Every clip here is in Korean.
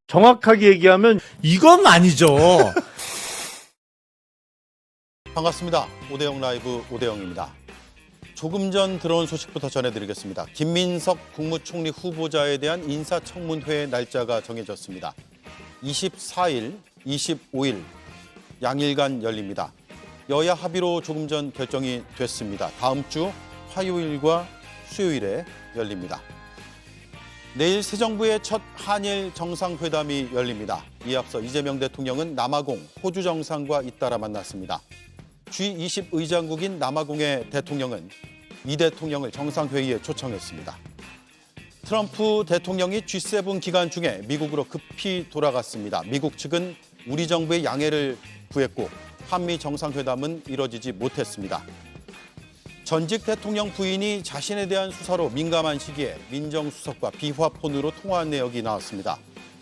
정확하게 얘기하면 이건 아니죠. 반갑습니다. 오대영 라이브 오대영입니다. 조금 전 들어온 소식부터 전해드리겠습니다. 김민석 국무총리 후보자에 대한 인사청문회 날짜가 정해졌습니다. 24일, 25일 양일간 열립니다. 여야 합의로 조금 전 결정이 됐습니다. 다음 주 화요일과 수요일에 열립니다. 내일 새 정부의 첫 한일 정상회담이 열립니다. 이에 앞서 이재명 대통령은 남아공, 호주 정상과 잇따라 만났습니다. G20 의장국인 남아공의 대통령은 이 대통령을 정상회의에 초청했습니다. 트럼프 대통령이 G7 기간 중에 미국으로 급히 돌아갔습니다. 미국 측은 우리 정부의 양해를 구했고 한미 정상회담은 이뤄지지 못했습니다. 전직 대통령 부인이 자신에 대한 수사로 민감한 시기에 민정수석과 비화폰으로 통화한 내역이 나왔습니다.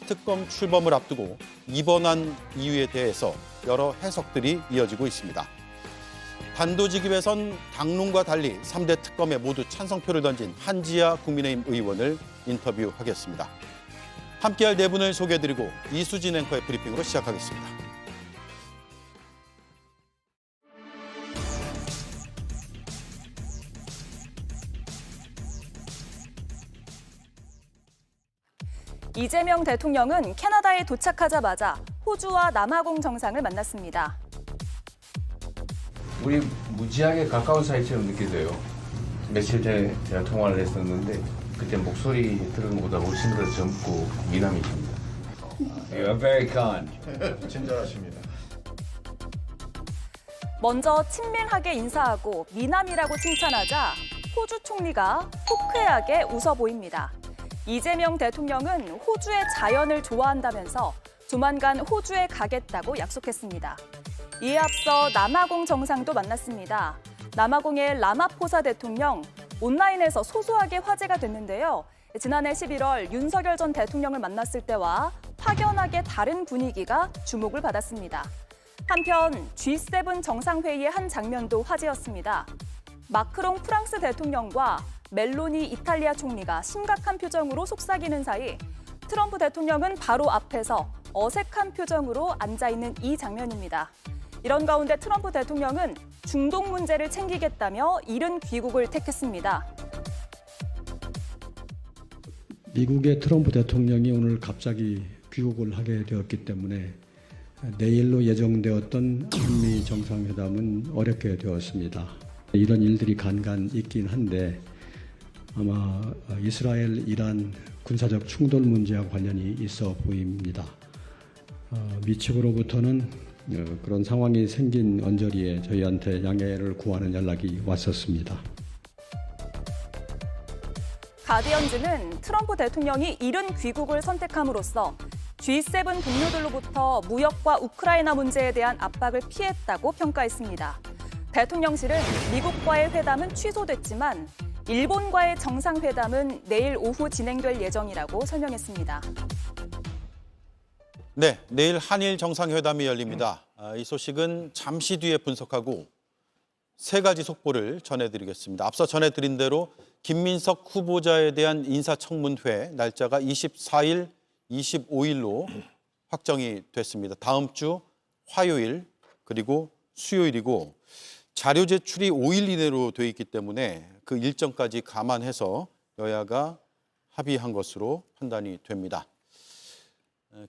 특검 출범을 앞두고 입원한 이유에 대해서 여러 해석들이 이어지고 있습니다. 단도직입에선 당론과 달리 3대 특검에 모두 찬성표를 던진 한지아 국민의힘 의원을 인터뷰하겠습니다. 함께할 네 분을 소개해드리고 이수진 앵커의 브리핑으로 시작하겠습니다. 이재명 대통령은 캐나다에 도착하자마자 호주와 남아공 정상을 만났습니다. 우리 무지하게 가까운 사이처럼 느껴져요. 며칠 전에 제가 통화를 했었는데 그때 목소리 들은 것보다 훨씬 더 젊고 미남이십니다. You are very kind. 친절하십니다. 먼저 친밀하게 인사하고 미남이라고 칭찬하자 호주 총리가 호쾌하게 웃어 보입니다. 이재명 대통령은 호주의 자연을 좋아한다면서 조만간 호주에 가겠다고 약속했습니다. 이에 앞서 남아공 정상도 만났습니다. 남아공의 라마포사 대통령, 온라인에서 소소하게 화제가 됐는데요. 지난해 11월 윤석열 전 대통령을 만났을 때와 확연하게 다른 분위기가 주목을 받았습니다. 한편 G7 정상회의의 한 장면도 화제였습니다. 마크롱 프랑스 대통령과 멜로니 이탈리아 총리가 심각한 표정으로 속삭이는 사이 트럼프 대통령은 바로 앞에서 어색한 표정으로 앉아있는 이 장면입니다. 이런 가운데 트럼프 대통령은 중동 문제를 챙기겠다며 이른 귀국을 택했습니다. 미국의 트럼프 대통령이 오늘 갑자기 귀국을 하게 되었기 때문에 내일로 예정되었던 한미 정상회담은 어렵게 되었습니다. 이런 일들이 간간 있긴 한데 아마 이스라엘, 이란 군사적 충돌 문제와 관련이 있어 보입니다. 미 측으로부터는 그런 상황이 생긴 언저리에 저희한테 양해를 구하는 연락이 왔었습니다. 가디언즈는 트럼프 대통령이 이른 귀국을 선택함으로써 G7 동료들로부터 무역과 우크라이나 문제에 대한 압박을 피했다고 평가했습니다. 대통령실은 미국과의 회담은 취소됐지만 일본과의 정상회담은 내일 오후 진행될 예정이라고 설명했습니다. 네, 내일 한일 정상회담이 열립니다. 이 소식은 잠시 뒤에 분석하고 세 가지 속보를 전해드리겠습니다. 앞서 전해드린 대로 김민석 후보자에 대한 인사청문회 날짜가 24일, 25일로 확정이 됐습니다. 다음 주 화요일 그리고 수요일이고 자료 제출이 5일 이내로 돼 있기 때문에 그 일정까지 감안해서 여야가 합의한 것으로 판단이 됩니다.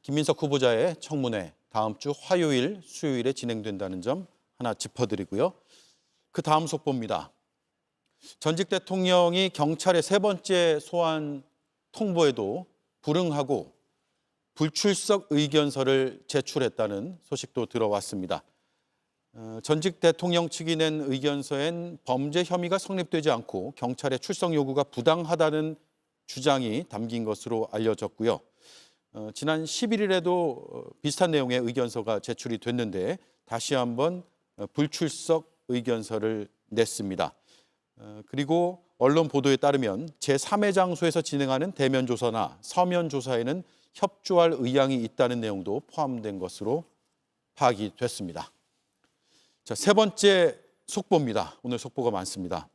김민석 후보자의 청문회 다음 주 화요일, 수요일에 진행된다는 점 하나 짚어드리고요. 그 다음 속보입니다. 전직 대통령이 경찰의 세 번째 소환 통보에도 불응하고 불출석 의견서를 제출했다는 소식도 들어왔습니다. 전직 대통령 측이 낸 의견서엔 범죄 혐의가 성립되지 않고 경찰의 출석 요구가 부당하다는 주장이 담긴 것으로 알려졌고요. 지난 11일에도 비슷한 내용의 의견서가 제출이 됐는데 다시 한번 불출석 의견서를 냈습니다. 그리고 언론 보도에 따르면 제3의 장소에서 진행하는 대면 조사나 서면 조사에는 협조할 의향이 있다는 내용도 포함된 것으로 파악이 됐습니다. 자, 세 번째 속보입니다. 오늘 속보가 많습니다.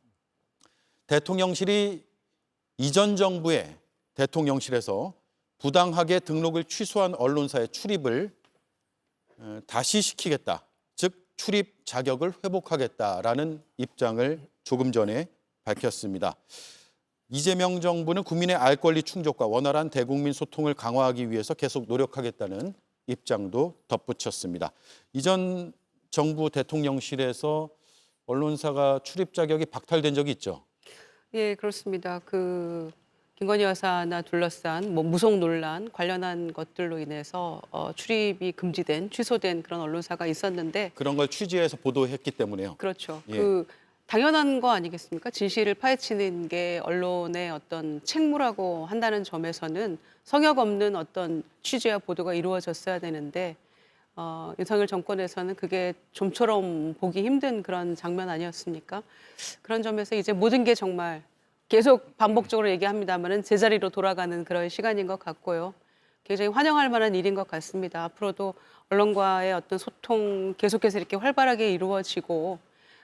대통령실이 이전 정부의 대통령실에서 부당하게 등록을 취소한 언론사의 출입을 다시 시키겠다. 즉 출입 자격을 회복하겠다라는 입장을 조금 전에 밝혔습니다. 이재명 정부는 국민의 알 권리 충족과 원활한 대국민 소통을 강화하기 위해서 계속 노력하겠다는 입장도 덧붙였습니다. 이전 정부 대통령실에서 언론사가 출입 자격이 박탈된 적이 있죠. 예, 그렇습니다. 김건희 여사나 둘러싼 무속 논란 관련한 것들로 인해서 출입이 금지된, 취소된 그런 언론사가 있었는데 그런 걸 취재해서 보도했기 때문에요. 그렇죠. 예. 당연한 거 아니겠습니까? 진실을 파헤치는 게 언론의 어떤 책무라고 한다는 점에서는 성역 없는 어떤 취재와 보도가 이루어졌어야 되는데 윤석열 정권에서는 그게 좀처럼 보기 힘든 그런 장면 아니었습니까? 그런 점에서 이제 모든 게 정말 계속 반복적으로 얘기합니다만은 제자리로 돌아가는 그런 시간인 것 같고요. 굉장히 환영할 만한 일인 것 같습니다. 앞으로도 언론과의 어떤 소통 계속해서 이렇게 활발하게 이루어지고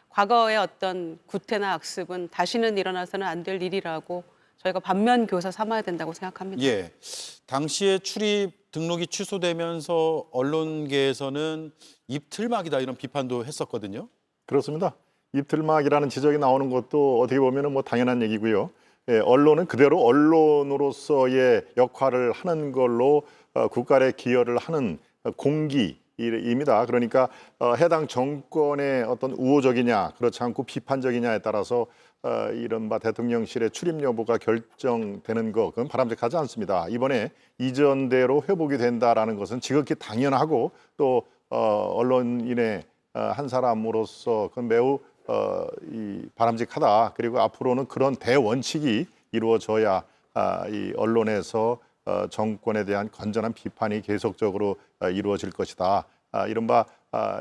과거의 어떤 구태나 악습은 다시는 일어나서는 안 될 일이라고 저희가 반면 교사 삼아야 된다고 생각합니다. 예, 당시에 출입 등록이 취소되면서 언론계에서는 입틀막이다 이런 비판도 했었거든요. 그렇습니다. 입틀막이라는 지적이 나오는 것도 어떻게 보면 뭐 당연한 얘기고요. 예, 언론은 그대로 언론으로서의 역할을 하는 걸로 국가에 기여를 하는 공기입니다. 그러니까 해당 정권의 어떤 우호적이냐 그렇지 않고 비판적이냐에 따라서 이른바 대통령실의 출입 여부가 결정되는 것 그건 바람직하지 않습니다. 이번에 이전대로 회복이 된다라는 것은 지극히 당연하고 또 언론인의 한 사람으로서 그건 매우 바람직하다. 그리고 앞으로는 그런 대원칙이 이루어져야 이 언론에서 정권에 대한 건전한 비판이 계속적으로 이루어질 것이다. 이른바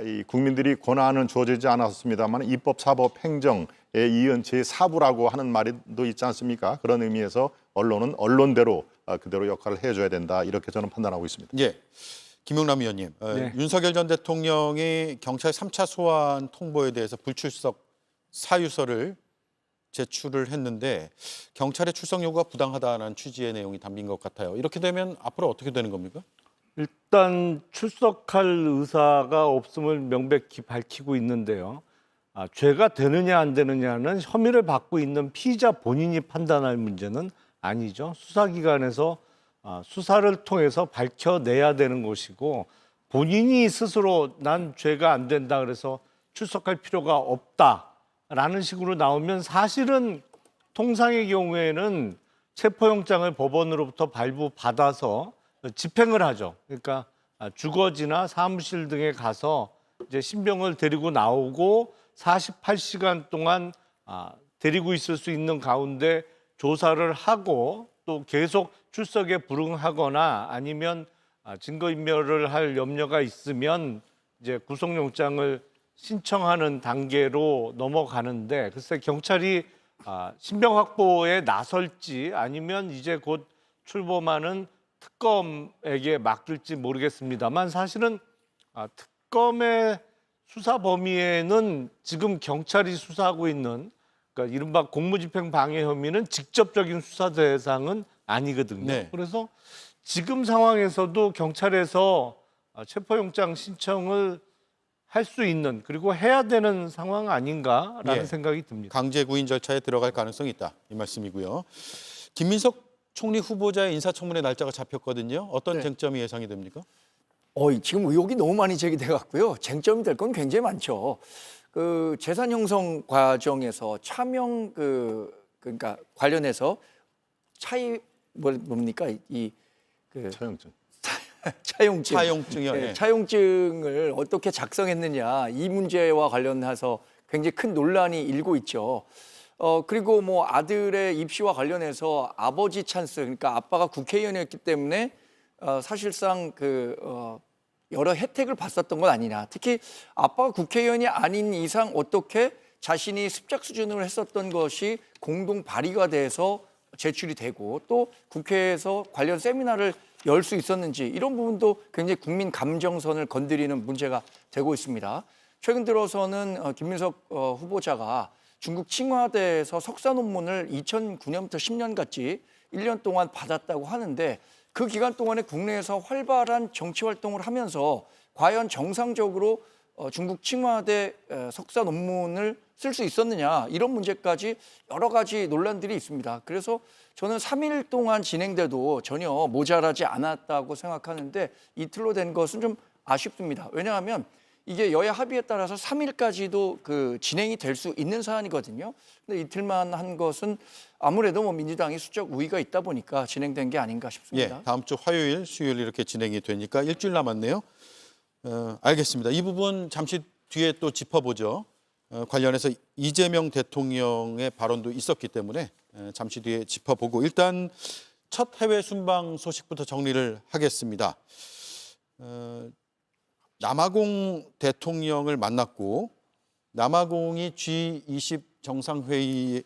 이 국민들이 권한은 주어지지 않았습니다만 입법, 사법, 행정에 이은 제4부라고 하는 말도 있지 않습니까? 그런 의미에서 언론은 언론대로 그대로 역할을 해줘야 된다. 이렇게 저는 판단하고 있습니다. 예, 김용남 의원님, 네. 윤석열 전 대통령이 경찰 3차 소환 통보에 대해서 불출석 사유서를 제출을 했는데 경찰의 출석 요구가 부당하다는 취지의 내용이 담긴 것 같아요. 이렇게 되면 앞으로 어떻게 되는 겁니까? 일단 출석할 의사가 없음을 명백히 밝히고 있는데요. 죄가 되느냐 안 되느냐는 혐의를 받고 있는 피의자 본인이 판단할 문제는 아니죠. 수사기관에서 수사를 통해서 밝혀내야 되는 것이고 본인이 스스로 난 죄가 안 된다 그래서 출석할 필요가 없다라는 식으로 나오면 사실은 통상의 경우에는 체포영장을 법원으로부터 발부받아서 집행을 하죠. 그러니까 주거지나 사무실 등에 가서 이제 신병을 데리고 나오고 48시간 동안 데리고 있을 수 있는 가운데 조사를 하고 또 계속 출석에 불응하거나 아니면 증거인멸을 할 염려가 있으면 이제 구속영장을 신청하는 단계로 넘어가는데 글쎄 경찰이 신병 확보에 나설지 아니면 이제 곧 출범하는 특검에게 맡길지 모르겠습니다만 사실은 특검의 수사 범위에는 지금 경찰이 수사하고 있는 그러니까 이른바 공무집행 방해 혐의는 직접적인 수사 대상은 아니거든요. 네. 그래서 지금 상황에서도 경찰에서 체포영장 신청을 할 수 있는 그리고 해야 되는 상황 아닌가라는 예. 생각이 듭니다. 강제 구인 절차에 들어갈 가능성이 있다. 이 말씀이고요. 김민석 총리 후보자의 인사청문회 날짜가 잡혔거든요. 어떤 쟁점이 예상이 됩니까? 지금 의혹이 너무 많이 제기돼 갖고요. 쟁점이 될 건 굉장히 많죠. 그 재산 형성 과정에서 차명 그러니까 관련해서 뭡니까 차용증. 차용증. 차용증이요. 네, 예. 차용증을 어떻게 작성했느냐 이 문제와 관련해서 굉장히 큰 논란이 일고 있죠. 그리고 뭐 아들의 입시와 관련해서 아버지 찬스 그러니까 아빠가 국회의원이었기 때문에 사실상 여러 혜택을 봤었던 건 아니냐. 특히 아빠가 국회의원이 아닌 이상 어떻게 자신이 습작 수준으로 했었던 것이 공동 발의가 돼서 제출이 되고 또 국회에서 관련 세미나를 열 수 있었는지 이런 부분도 굉장히 국민 감정선을 건드리는 문제가 되고 있습니다. 최근 들어서는 김민석 후보자가 중국 칭화대에서 석사 논문을 2009년부터 10년까지 1년 동안 받았다고 하는데 그 기간 동안에 국내에서 활발한 정치 활동을 하면서 과연 정상적으로 중국 칭화대 석사 논문을 쓸 수 있었느냐, 이런 문제까지 여러 가지 논란들이 있습니다. 그래서 저는 3일 동안 진행돼도 전혀 모자라지 않았다고 생각하는데 이틀로 된 것은 좀 아쉽습니다. 왜냐하면 이게 여야 합의에 따라서 3일까지도 그 진행이 될 수 있는 사안이거든요. 근데 이틀만 한 것은 아무래도 뭐 민주당이 수적 우위가 있다 보니까 진행된 게 아닌가 싶습니다. 예, 다음 주 화요일, 수요일 이렇게 진행이 되니까 일주일 남았네요. 알겠습니다. 이 부분 잠시 뒤에 또 짚어보죠. 관련해서 이재명 대통령의 발언도 있었기 때문에 잠시 뒤에 짚어보고 일단 첫 해외 순방 소식부터 정리를 하겠습니다. 남아공 대통령을 만났고 남아공이 G20 정상회의에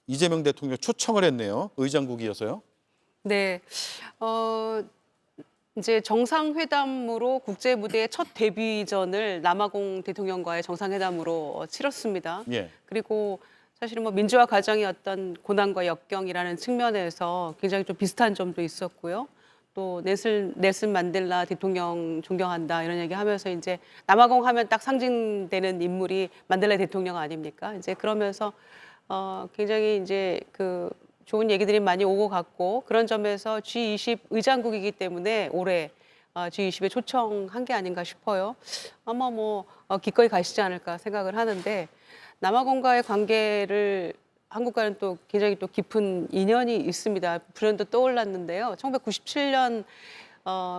이재명 대통령 초청을 했네요. 의장국이어서요. 네, 이제 정상회담으로 국제 무대의 첫 데뷔전을 남아공 대통령과의 정상회담으로 치렀습니다. 예. 그리고 사실은 뭐 민주화 과정의 어떤 고난과 역경이라는 측면에서 굉장히 좀 비슷한 점도 있었고요. 또 넬슨 만델라 대통령 존경한다 이런 얘기하면서 이제 남아공 하면 딱 상징되는 인물이 만델라 대통령 아닙니까? 이제 그러면서 굉장히 이제 그 좋은 얘기들이 많이 오고 갔고 그런 점에서 G20 의장국이기 때문에 올해 G20에 초청한 게 아닌가 싶어요. 아마 뭐 기꺼이 가시지 않을까 생각을 하는데 남아공과의 관계를 한국과는 또 굉장히 또 깊은 인연이 있습니다. 불현도 떠올랐는데요. 1997년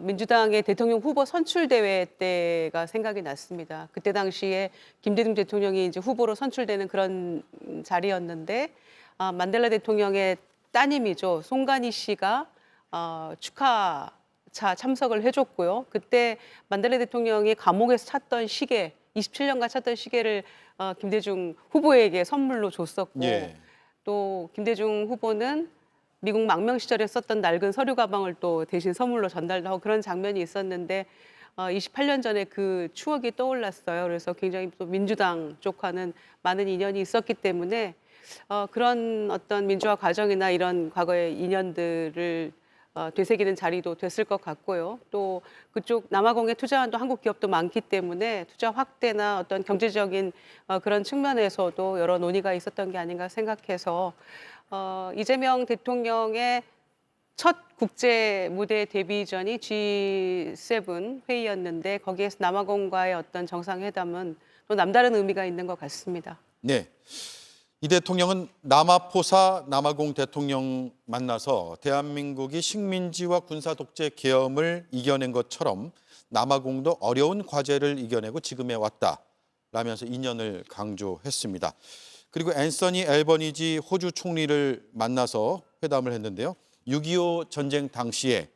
민주당의 대통령 후보 선출 대회 때가 생각이 났습니다. 그때 당시에 김대중 대통령이 이제 후보로 선출되는 그런 자리였는데 만델라 대통령의 따님이죠. 송가니 씨가 축하차 참석을 해줬고요. 그때 만델라 대통령이 감옥에서 찾던 시계, 27년간 찾던 시계를 김대중 후보에게 선물로 줬었고 예. 또 김대중 후보는 미국 망명 시절에 썼던 낡은 서류 가방을 또 대신 선물로 전달도 하고 그런 장면이 있었는데 28년 전에 그 추억이 떠올랐어요. 그래서 굉장히 또 민주당 쪽과는 많은 인연이 있었기 때문에 그런 어떤 민주화 과정이나 이런 과거의 인연들을 되새기는 자리도 됐을 것 같고요. 또 그쪽 남아공에 투자한 또 한국 기업도 많기 때문에 투자 확대나 어떤 경제적인 그런 측면에서도 여러 논의가 있었던 게 아닌가 생각해서 이재명 대통령의 첫 국제 무대 데뷔전이 G7 회의였는데 거기에서 남아공과의 어떤 정상회담은 또 남다른 의미가 있는 것 같습니다. 네. 이 대통령은 남아포사 남아공 대통령 만나서 대한민국이 식민지와 군사 독재 계엄을 이겨낸 것처럼 남아공도 어려운 과제를 이겨내고 지금에 왔다라면서 인연을 강조했습니다. 그리고 앤서니 앨버니지 호주 총리를 만나서 회담을 했는데요. 6.25 전쟁 당시에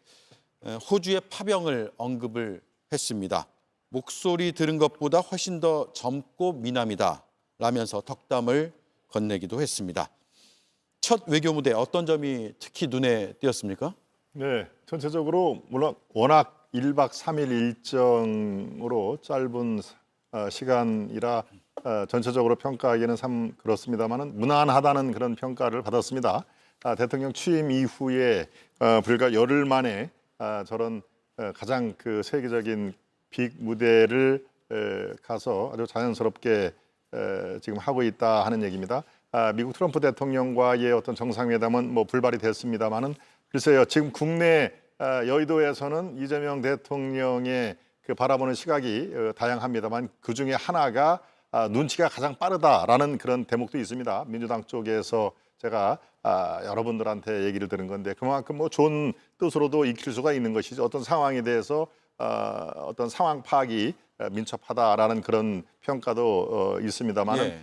호주의 파병을 언급을 했습니다. 목소리 들은 것보다 훨씬 더 젊고 미남이다라면서 덕담을 건네기도 했습니다. 첫 외교 무대 어떤 점이 특히 눈에 띄었습니까? 네, 전체적으로 물론 워낙 1박 3일 일정으로 짧은 시간이라 전체적으로 평가하기에는 참 그렇습니다만은 무난하다는 그런 평가를 받았습니다. 대통령 취임 이후에 불과 열흘 만에 저런 가장 그 세계적인 빅 무대를 가서 아주 자연스럽게 지금 하고 있다 하는 얘기입니다. 미국 트럼프 대통령과의 어떤 정상회담은 뭐 불발이 됐습니다만은 글쎄요, 지금 국내 여의도에서는 이재명 대통령의 그 바라보는 시각이 다양합니다만 그 중에 하나가 눈치가 가장 빠르다라는 그런 대목도 있습니다. 민주당 쪽에서 제가 여러분들한테 얘기를 들은 건데 그만큼 뭐 좋은 뜻으로도 익힐 수가 있는 것이죠. 어떤 상황에 대해서 어떤 상황 파악이 민첩하다라는 그런 평가도 있습니다만 예.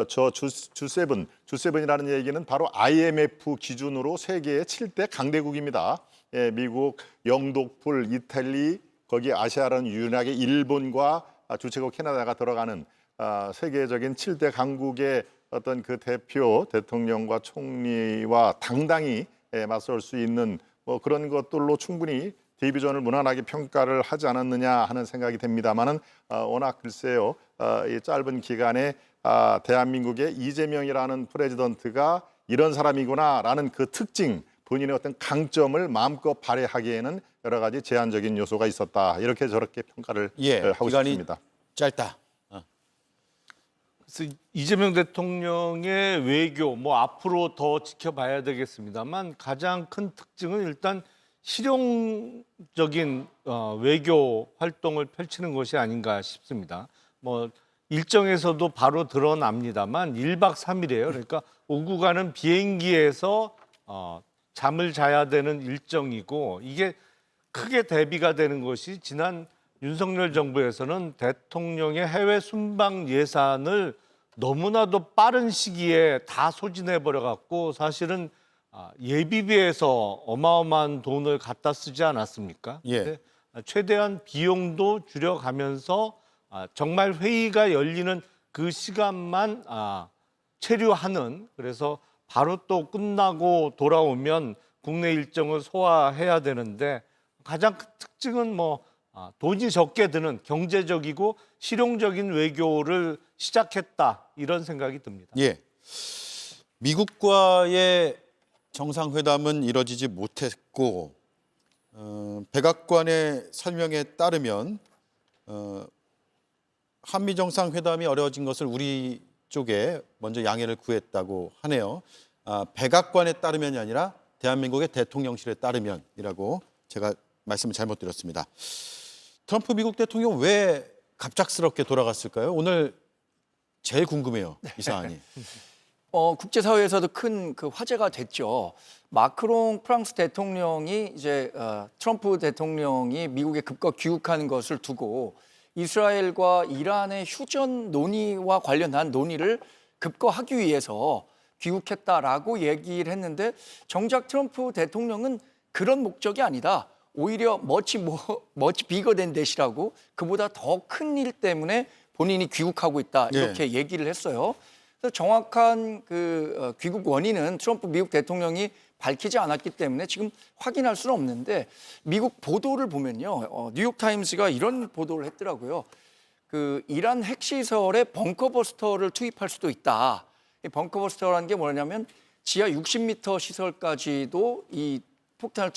저 G7이라는 얘기는 바로 IMF 기준으로 세계의 7대 강대국입니다. 예, 미국, 영독풀, 이탈리, 거기 아시아라는 유일하게 일본과 주체국 캐나다가 들어가는 세계적인 7대 강국의 어떤 그 대표 대통령과 총리와 당당히 맞설 수 있는 뭐 그런 것들로 충분히 데뷔전을 무난하게 평가를 하지 않았느냐 하는 생각이 됩니다만은 워낙 글쎄요 이 짧은 기간에 대한민국의 이재명이라는 프레지던트가 이런 사람이구나라는 그 특징 본인의 어떤 강점을 마음껏 발휘하기에는 여러 가지 제한적인 요소가 있었다. 이렇게 저렇게 평가를 하고 기간이 싶습니다. 짧다. 그래서 이재명 대통령의 외교 뭐 앞으로 더 지켜봐야 되겠습니다만 가장 큰 특징은 일단 실용적인 외교 활동을 펼치는 것이 아닌가 싶습니다. 뭐 일정에서도 바로 드러납니다만 1박 3일이에요. 그러니까 오고 가는 비행기에서 잠을 자야 되는 일정이고 이게 크게 대비가 되는 것이 지난 윤석열 정부에서는 대통령의 해외 순방 예산을 너무나도 빠른 시기에 다 소진해 버려 갖고 사실은 예비비에서 어마어마한 돈을 갖다 쓰지 않았습니까? 예. 근데 최대한 비용도 줄여가면서 정말 회의가 열리는 그 시간만 체류하는, 그래서 바로 또 끝나고 돌아오면 국내 일정을 소화해야 되는데 가장 큰 특징은 뭐 돈이 적게 드는 경제적이고 실용적인 외교를 시작했다, 이런 생각이 듭니다. 예. 미국과의 정상회담은 이뤄지지 못했고 백악관의 설명에 따르면 한미 정상회담이 어려워진 것을 우리 쪽에 먼저 양해를 구했다고 하네요. 백악관에 따르면이 아니라 대한민국의 대통령실에 따르면이라고 제가 말씀을 잘못 드렸습니다. 트럼프 미국 대통령 왜 갑작스럽게 돌아갔을까요? 오늘 제일 궁금해요, 이 사안이. 국제사회에서도 큰 그 화제가 됐죠. 마크롱 프랑스 대통령이 이제 트럼프 대통령이 미국에 급거 귀국하는 것을 두고 이스라엘과 이란의 휴전 논의와 관련한 논의를 급거하기 위해서 귀국했다라고 얘기를 했는데 정작 트럼프 대통령은 그런 목적이 아니다. 오히려 much bigger than that이라고 그보다 더 큰 일 때문에 본인이 귀국하고 있다, 이렇게 얘기를 했어요. 그래서 정확한 그 귀국 원인은 트럼프 미국 대통령이 밝히지 않았기 때문에 지금 확인할 수는 없는데 미국 보도를 보면요, 뉴욕타임스가 이런 보도를 했더라고요. 그 이란 핵시설에 벙커버스터를 투입할 수도 있다. 이 벙커버스터라는 게 뭐냐면 지하 60m 시설까지도 이 폭탄을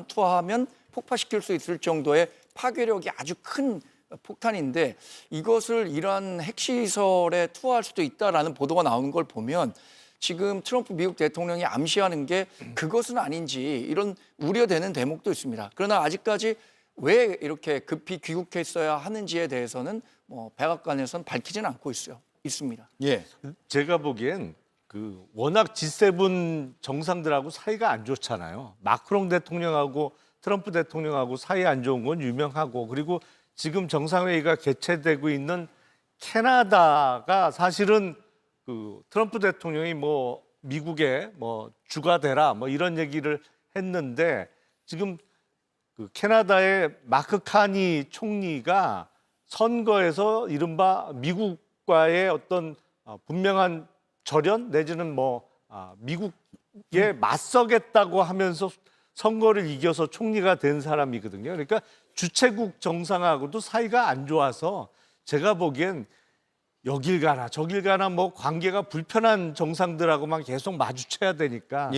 투하하면 폭파시킬 수 있을 정도의 파괴력이 아주 큰 폭탄인데 이것을 이란 핵시설에 투하할 수도 있다라는 보도가 나오는 걸 보면 지금 트럼프 미국 대통령이 암시하는 게 그것은 아닌지 이런 우려되는 대목도 있습니다. 그러나 아직까지 왜 이렇게 급히 귀국했어야 하는지에 대해서는 백악관에서는 밝히지는 않고 있습니다. 예. 제가 보기엔 그 워낙 G7 정상들하고 사이가 안 좋잖아요. 마크롱 대통령하고 트럼프 대통령하고 사이 안 좋은 건 유명하고, 그리고 지금 정상회의가 개최되고 있는 캐나다가 사실은 그 트럼프 대통령이 뭐 미국에 뭐 주가 되라 뭐 이런 얘기를 했는데 지금 그 캐나다의 마크 카니 총리가 선거에서 이른바 미국과의 어떤 분명한 절연 내지는 미국에 맞서겠다고 하면서 선거를 이겨서 총리가 된 사람이거든요. 그러니까 주최국 정상하고도 사이가 안 좋아서 제가 보기엔 여길 가나 저길 가나 관계가 불편한 정상들하고만 계속 마주쳐야 되니까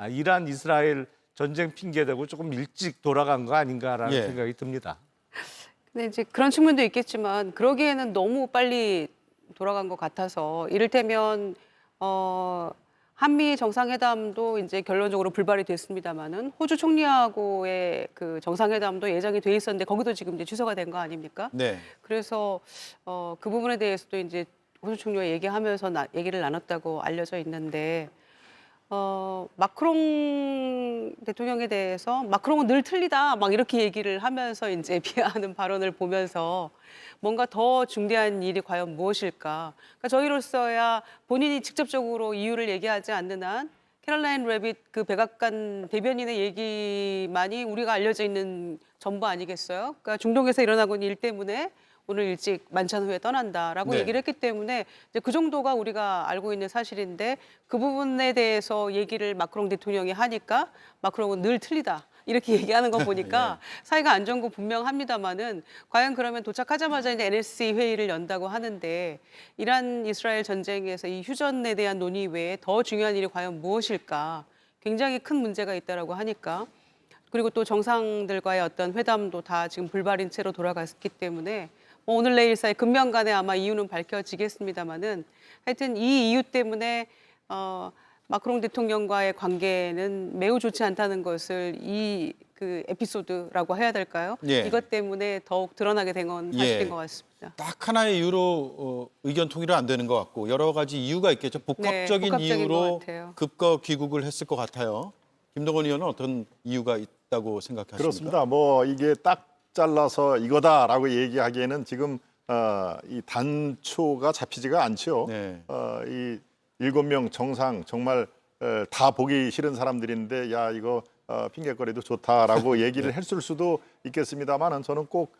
이란 이스라엘 전쟁 핑계대고 조금 일찍 돌아간 거 아닌가라는 생각이 듭니다. 근데 이제 그런 측면도 있겠지만 그러기에는 너무 빨리 돌아간 것 같아서 이를테면 한미 정상회담도 이제 결론적으로 불발이 됐습니다만은 호주 총리하고의 그 정상회담도 예정이 돼 있었는데 거기도 지금 이제 취소가 된 거 아닙니까? 네. 그래서 그 부분에 대해서도 이제 호주 총리와 얘기하면서 얘기를 나눴다고 알려져 있는데 마크롱 대통령에 대해서 마크롱은 늘 틀리다 막 이렇게 얘기를 하면서 이제 비하하는 발언을 보면서 뭔가 더 중대한 일이 과연 무엇일까? 그러니까 저희로서야 본인이 직접적으로 이유를 얘기하지 않는 한 캐롤라인 레빗 그 백악관 대변인의 얘기만이 우리가 알려져 있는 전부 아니겠어요? 그러니까 중동에서 일어나고 있는 일 때문에 오늘 일찍 만찬 후에 떠난다라고 얘기를 했기 때문에 이제 그 정도가 우리가 알고 있는 사실인데 그 부분에 대해서 얘기를 마크롱 대통령이 하니까 마크롱은 늘 틀리다. 이렇게 얘기하는 거 보니까 사이가 안 좋은 거 분명합니다만은 과연 그러면 도착하자마자 이제 NSC 회의를 연다고 하는데 이란 이스라엘 전쟁에서 이 휴전에 대한 논의 외에 더 중요한 일이 과연 무엇일까? 굉장히 큰 문제가 있다라고 하니까 그리고 또 정상들과의 어떤 회담도 다 지금 불발인 채로 돌아갔기 때문에 뭐 오늘 내일 사이 금명간에 아마 이유는 밝혀지겠습니다만은 하여튼 이 이유 때문에 마크롱 대통령과의 관계는 매우 좋지 않다는 것을 이 그 에피소드라고 해야 될까요? 예. 이것 때문에 더욱 드러나게 된 건 사실인 것 같습니다. 딱 하나의 이유로 의견 통일은 안 되는 것 같고 여러 가지 이유가 있겠죠. 복합적인 복합적인 이유로 것 같아요. 급거 귀국을 했을 것 같아요. 김동건 의원은 어떤 이유가 있다고 생각하십니까? 그렇습니다. 뭐 이게 딱 잘라서 이거다라고 얘기하기에는 지금 이 단초가 잡히지가 않죠. 네. 이 7명 정상 정말 다 보기 싫은 사람들인데 야 이거 핑계거리도 좋다라고 얘기를 했을 수도 있겠습니다만은 저는 꼭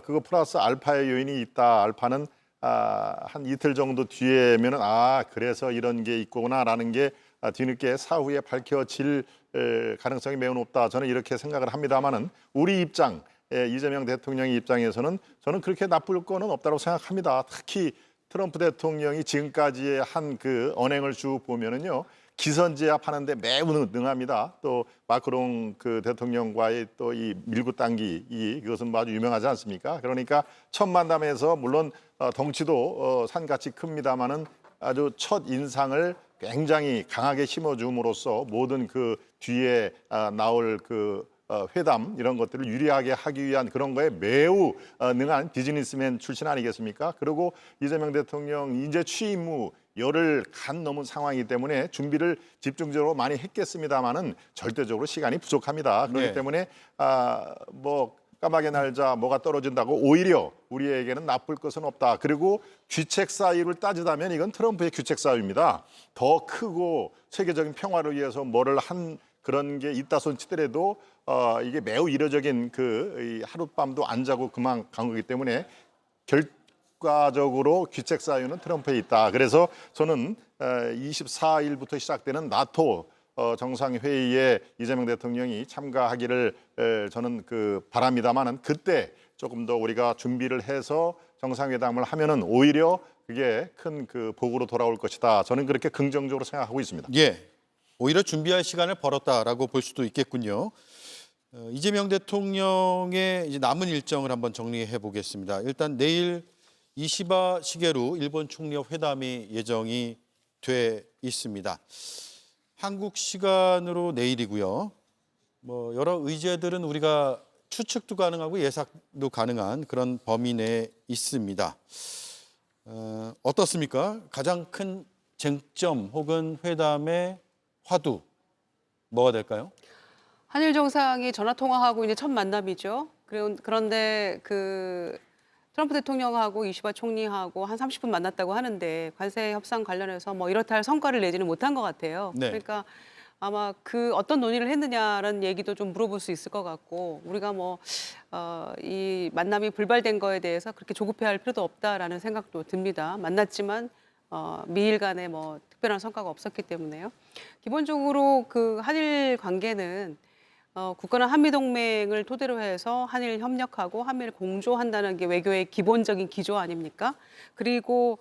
그거 플러스 알파의 요인이 있다. 알파는 한 이틀 정도 뒤에면은 그래서 이런 게 있구나라는 게 뒤늦게 사후에 밝혀질 가능성이 매우 높다. 저는 이렇게 생각을 합니다만은 우리 입장, 이재명 대통령의 입장에서는 저는 그렇게 나쁠 거는 없다고 생각합니다. 특히 트럼프 대통령이 지금까지의 한 그 언행을 쭉 보면은요. 기선제압하는데 매우 능합니다. 또 마크롱 그 대통령과의 또 이 밀고 당기 그것은 아주 유명하지 않습니까? 그러니까 첫 만남에서 물론 덩치도 산같이 큽니다만은 아주 첫 인상을 굉장히 강하게 심어줌으로써 모든 그 뒤에 나올 그 회담 이런 것들을 유리하게 하기 위한 그런 거에 매우 능한 비즈니스맨 출신 아니겠습니까? 그리고 이재명 대통령 이제 취임 후 열흘 간 넘은 상황이기 때문에 준비를 집중적으로 많이 했겠습니다마는 절대적으로 시간이 부족합니다. 그렇기 네. 때문에 뭐 까마귀 날자 뭐가 떨어진다고 오히려 우리에게는 나쁠 것은 없다. 그리고 귀책 사유를 따지자면 이건 트럼프의 귀책 사유입니다. 더 크고 세계적인 평화를 위해서 뭐를 한 그런 게 있다 손치더라도 이게 매우 이례적인 그 하룻밤도 안 자고 그만 간 거기 때문에 결과적으로 귀책 사유는 트럼프에 있다. 그래서 저는 24일부터 시작되는 나토 정상회의에 이재명 대통령이 참가하기를 저는 그 바랍니다만은 그때 조금 더 우리가 준비를 해서 정상회담을 하면은 오히려 그게 큰 그 복으로 돌아올 것이다. 저는 그렇게 긍정적으로 생각하고 있습니다. 예, 오히려 준비할 시간을 벌었다라고 볼 수도 있겠군요. 이재명 대통령의 이제 남은 일정을 한번 정리해 보겠습니다. 일단 내일 이시바 시게루 일본 총리와 회담이 예정이 돼 있습니다. 한국 시간으로 내일이고요. 뭐 여러 의제들은 우리가 추측도 가능하고 예상도 가능한 그런 범위 내에 있습니다. 어떻습니까? 가장 큰 쟁점 혹은 회담의 화두 뭐가 될까요? 한일 정상이 전화 통화하고 이제 첫 만남이죠. 그런데 그 트럼프 대통령하고 이시바 총리하고 한 30분 만났다고 하는데 관세 협상 관련해서 뭐 이렇다 할 성과를 내지는 못한 것 같아요. 네. 그러니까 아마 그 어떤 논의를 했느냐라는 얘기도 좀 물어볼 수 있을 것 같고 우리가 뭐 이 만남이 불발된 거에 대해서 그렇게 조급해할 필요도 없다라는 생각도 듭니다. 만났지만 미일 간에 뭐 특별한 성과가 없었기 때문에요. 기본적으로 그 한일 관계는 국가는 한미동맹을 토대로 해서 한일 협력하고 한미를 공조한다는 게 외교의 기본적인 기조 아닙니까? 그리고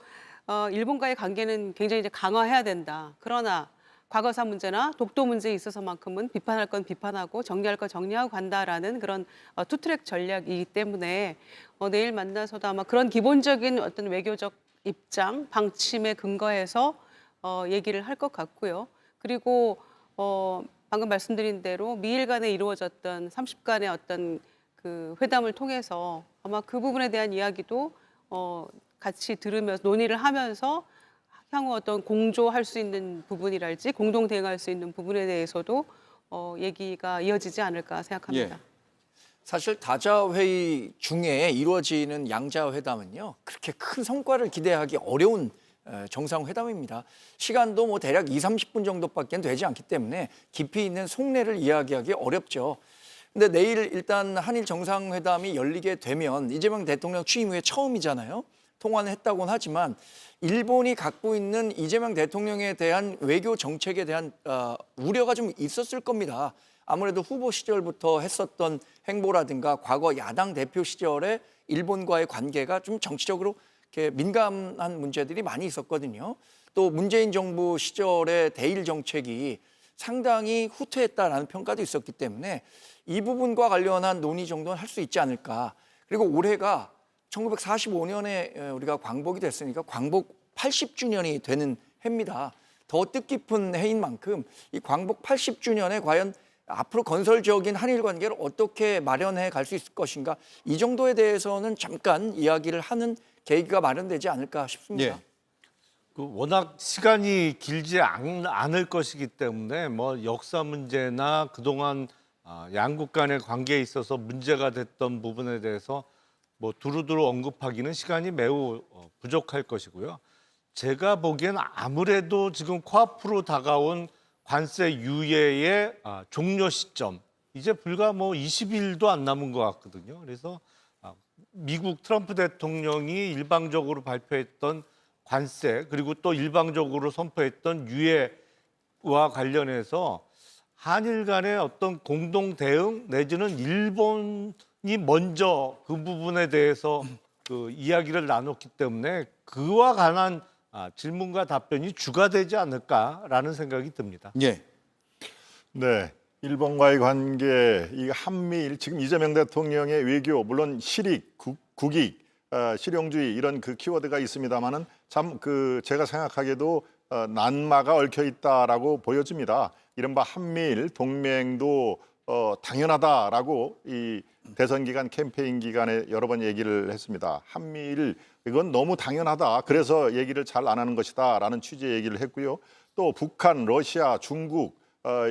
일본과의 관계는 굉장히 이제 강화해야 된다. 그러나 과거사 문제나 독도 문제에 있어서만큼은 비판할 건 비판하고 정리할 건 정리하고 간다라는 그런 투트랙 전략이기 때문에 내일 만나서도 아마 그런 기본적인 어떤 외교적 입장, 방침에 근거해서 얘기를 할 것 같고요. 그리고 방금 말씀드린 대로 미일 간에 이루어졌던 30간의 어떤 그 회담을 통해서 아마 그 부분에 대한 이야기도 같이 들으면서 논의를 하면서 향후 어떤 공조할 수 있는 부분이랄지 공동 대응할 수 있는 부분에 대해서도 얘기가 이어지지 않을까 생각합니다. 예. 사실 다자 회의 중에 이루어지는 양자 회담은요. 그렇게 큰 성과를 기대하기 어려운 정상회담입니다. 시간도 뭐 대략 20-30분 정도밖에 되지 않기 때문에 깊이 있는 속내를 이야기하기 어렵죠. 근데 내일 일단 한일 정상회담이 열리게 되면 이재명 대통령 취임 후에 처음이잖아요. 통화는 했다고는 하지만 일본이 갖고 있는 이재명 대통령에 대한 외교 정책에 대한 우려가 좀 있었을 겁니다. 아무래도 후보 시절부터 했었던 행보라든가 과거 야당 대표 시절에 일본과의 관계가 좀 정치적으로 이렇게 민감한 문제들이 많이 있었거든요. 또 문재인 정부 시절의 대일 정책이 상당히 후퇴했다라는 평가도 있었기 때문에 이 부분과 관련한 논의 정도는 할 수 있지 않을까. 그리고 올해가 1945년에 우리가 광복이 됐으니까 광복 80주년이 되는 해입니다. 더 뜻깊은 해인 만큼 이 광복 80주년에 과연 앞으로 건설적인 한일 관계를 어떻게 마련해 갈 수 있을 것인가, 이 정도에 대해서는 잠깐 이야기를 하는 계기가 마련되지 않을까 싶습니다. 예. 그 워낙 시간이 길지 않을 것이기 때문에 뭐 역사 문제나 그동안 양국 간의 관계에 있어서 문제가 됐던 부분에 대해서 뭐 두루두루 언급하기는 시간이 매우 부족할 것이고요. 제가 보기엔 아무래도 지금 코앞으로 다가온 관세 유예의 종료 시점, 이제 불과 뭐 20일도 안 남은 것 같거든요. 그래서 미국 트럼프 대통령이 일방적으로 발표했던 관세, 그리고 또 일방적으로 선포했던 유예와 관련해서 한일 간의 어떤 공동 대응 내지는 일본이 먼저 그 부분에 대해서 그 이야기를 나눴기 때문에 그와 관한 질문과 답변이 주가 되지 않을까라는 생각이 듭니다. 예. 네, 일본과의 관계, 이 한미일 지금 이재명 대통령의 외교, 물론 실익, 국익, 실용주의 이런 그 키워드가 있습니다만은 참 그 제가 생각하기에도 난마가 얽혀 있다라고 보여집니다. 이른바 한미일 동맹도 당연하다라고 이 대선 기간 캠페인 기간에 여러 번 얘기를 했습니다. 한미일 이건 너무 당연하다. 그래서 얘기를 잘 안 하는 것이다라는 취지의 얘기를 했고요. 또 북한, 러시아, 중국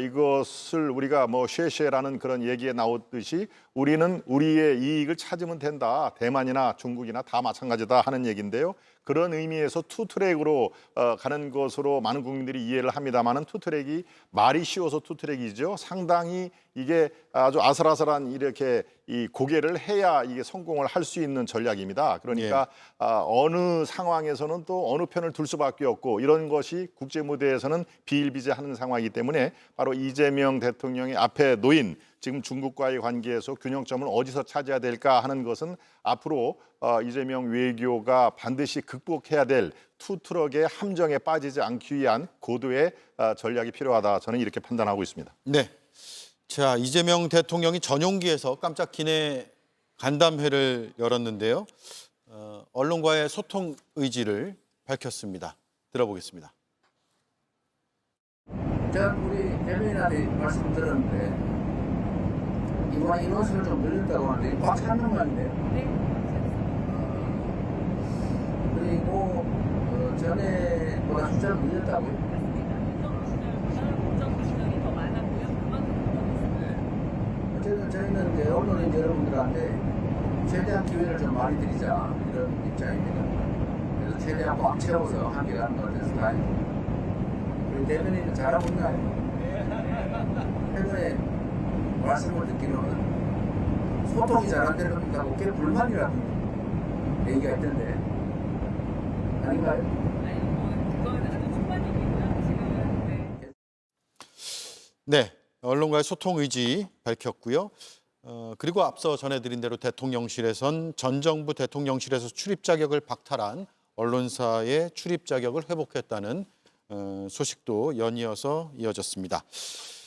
이것을 우리가 뭐 쉐쉐라는 그런 얘기에 나오듯이 우리는 우리의 이익을 찾으면 된다. 대만이나 중국이나 다 마찬가지다 하는 얘기인데요. 그런 의미에서 투트랙으로 가는 것으로 많은 국민들이 이해를 합니다만은 투트랙이 말이 쉬워서 투트랙이죠. 상당히 이게 아주 아슬아슬한 이렇게 이 고개를 해야 이게 성공을 할 수 있는 전략입니다. 그러니까 어느 상황에서는 또 어느 편을 둘 수밖에 없고 이런 것이 국제 무대에서는 비일비재하는 상황이기 때문에 바로 이재명 대통령이 앞에 놓인 지금 중국과의 관계에서 균형점을 어디서 찾아야 될까 하는 것은 앞으로 이재명 외교가 반드시 극복해야 될 투트럭의 함정에 빠지지 않기 위한 고도의 전략이 필요하다. 저는 이렇게 판단하고 있습니다. 네. 자, 이재명 대통령이 전용기에서 깜짝 기내 간담회를 열었는데요. 언론과의 소통 의지를 밝혔습니다. 들어보겠습니다. 제가 우리 대변인한테 말씀 들었는데 이번에 인원수를 좀 늘렸다고 하는데 꽉 차는 말인데요. 네. 그리고 전에보다 숫자를 늘렸다고요? 어쨌든 저희는 이제 언론인 여러분들한테 최대한 기회를 좀 많이 드리자 이런 입장입니다. 그래서 최대한 꽉 채워서 함께 가는 것 같아서 다행입니다. 우리 대변인은 잘하고 있나요? 최근에 말씀을 듣기로는 소통이 잘 안 되는 겁니까? 꽤 불만이라는 얘기가 있던데 아닌가요? 네, 언론과의 소통 의지 밝혔고요. 그리고 앞서 전해드린 대로 대통령실에선 전 정부 대통령실에서 출입 자격을 박탈한 언론사의 출입 자격을 회복했다는 소식도 연이어서 이어졌습니다.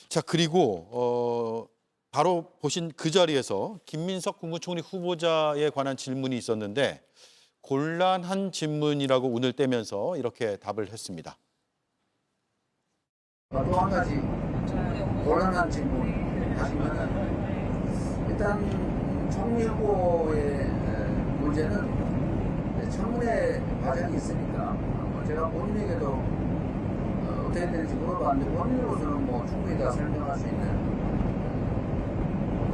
자, 그리고 바로 보신 그 자리에서 김민석 국무총리 후보자에 관한 질문이 있었는데 곤란한 질문이라고 운을 떼면서 이렇게 답을 했습니다. 또 한 가지 곤란한 질문 하시면은 일단 총리 후보의 문제는 청문회 과정이 있으니까 제가 본인에게도 어떻게 되는지 물어봤는데 본인으로서는 뭐 충분히 다 설명할 수 있는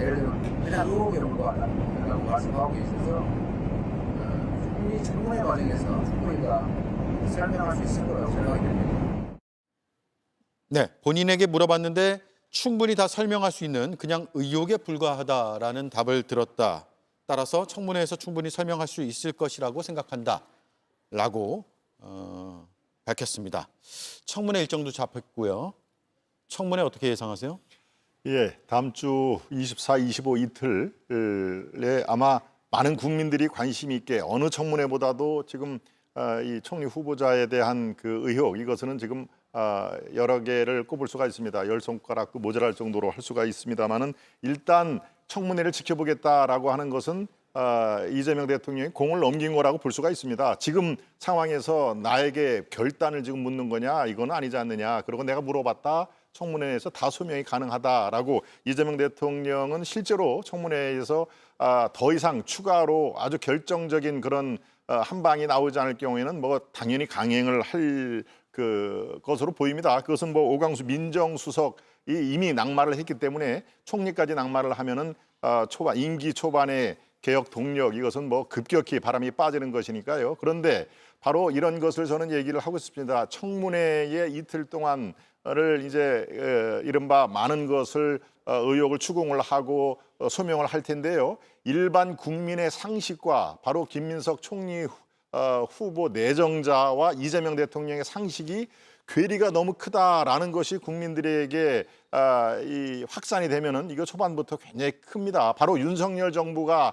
예를 들면 그냥 의혹에 불과하다라고 말씀하고 계셔서 충분히 청문회 과정에서 충분히 다 설명할 수 있을 거라고 생각이 됩니다. 네, 본인에게 물어봤는데 충분히 다 설명할 수 있는 그냥 의혹에 불과하다라는 답을 들었다. 따라서 청문회에서 충분히 설명할 수 있을 것이라고 생각한다라고 밝혔습니다. 청문회 일정도 잡혔고요. 청문회 어떻게 예상하세요? 예, 다음 주 24, 25 이틀에 아마 많은 국민들이 관심 있게 어느 청문회보다도 지금 이 총리 후보자에 대한 그 의혹 이것은 지금 여러 개를 꼽을 수가 있습니다. 10손가락도 모자랄 정도로 할 수가 있습니다만은 일단 청문회를 지켜보겠다라고 하는 것은 이재명 대통령이 공을 넘긴 거라고 볼 수가 있습니다. 지금 상황에서 나에게 결단을 지금 묻는 거냐, 이건 아니지 않느냐. 그리고 내가 물어봤다, 청문회에서 다 소명이 가능하다라고 이재명 대통령은 실제로 청문회에서 더 이상 추가로 아주 결정적인 그런 한 방이 나오지 않을 경우에는 뭐 당연히 강행을 할 것으로 보입니다. 그것은 뭐 오광수 민정수석이 이미 낙마를 했기 때문에 총리까지 낙마를 하면은 임기 초반에 개혁 동력, 이것은 뭐 급격히 바람이 빠지는 것이니까요. 그런데 바로 이런 것을 저는 얘기를 하고 싶습니다. 청문회에 이틀 동안을 이제 이른바 많은 것을 의혹을 추궁을 하고 소명을 할 텐데요. 일반 국민의 상식과 바로 김민석 총리 후보 내정자와 이재명 대통령의 상식이 괴리가 너무 크다라는 것이 국민들에게 이 확산이 되면은 이거 초반부터 굉장히 큽니다. 바로 윤석열 정부가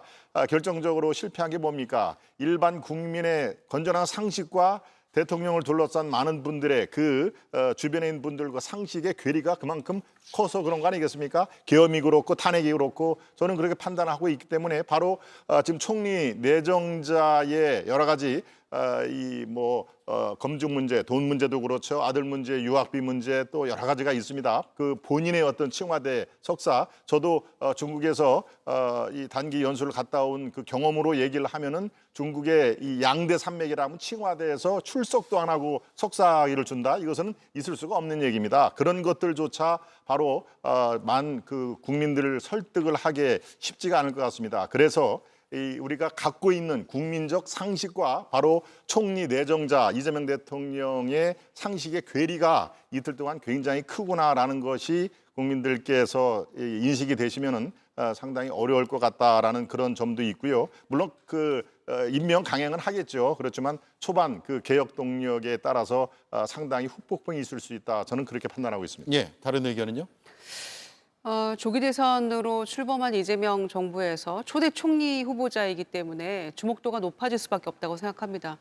결정적으로 실패한 게 뭡니까? 일반 국민의 건전한 상식과 대통령을 둘러싼 많은 분들의 주변에 있는 분들과 상식의 괴리가 그만큼 커서 그런 거 아니겠습니까? 계엄이 그렇고 탄핵이 그렇고 저는 그렇게 판단하고 있기 때문에 바로 지금 총리 내정자의 여러 가지 검증 문제, 돈 문제도 그렇죠. 아들 문제, 유학비 문제 또 여러 가지가 있습니다. 그 본인의 어떤 칭화대 석사, 저도 중국에서 이 단기 연수를 갔다 온 그 경험으로 얘기를 하면은 중국의 이 양대 산맥이라면 칭화대에서 출석도 안 하고 석사학위를 준다. 이것은 있을 수가 없는 얘기입니다. 그런 것들조차 바로 국민들을 설득을 하기 쉽지가 않을 것 같습니다. 그래서 우리가 갖고 있는 국민적 상식과 바로 총리 내정자 이재명 대통령의 상식의 괴리가 이틀 동안 굉장히 크구나라는 것이 국민들께서 인식이 되시면은 상당히 어려울 것 같다라는 그런 점도 있고요. 물론 임명 강행은 하겠죠. 그렇지만 초반 개혁 동력에 따라서 상당히 후폭풍이 있을 수 있다. 저는 그렇게 판단하고 있습니다. 예, 다른 의견은요? 조기 대선으로 출범한 이재명 정부에서 초대 총리 후보자이기 때문에 주목도가 높아질 수밖에 없다고 생각합니다.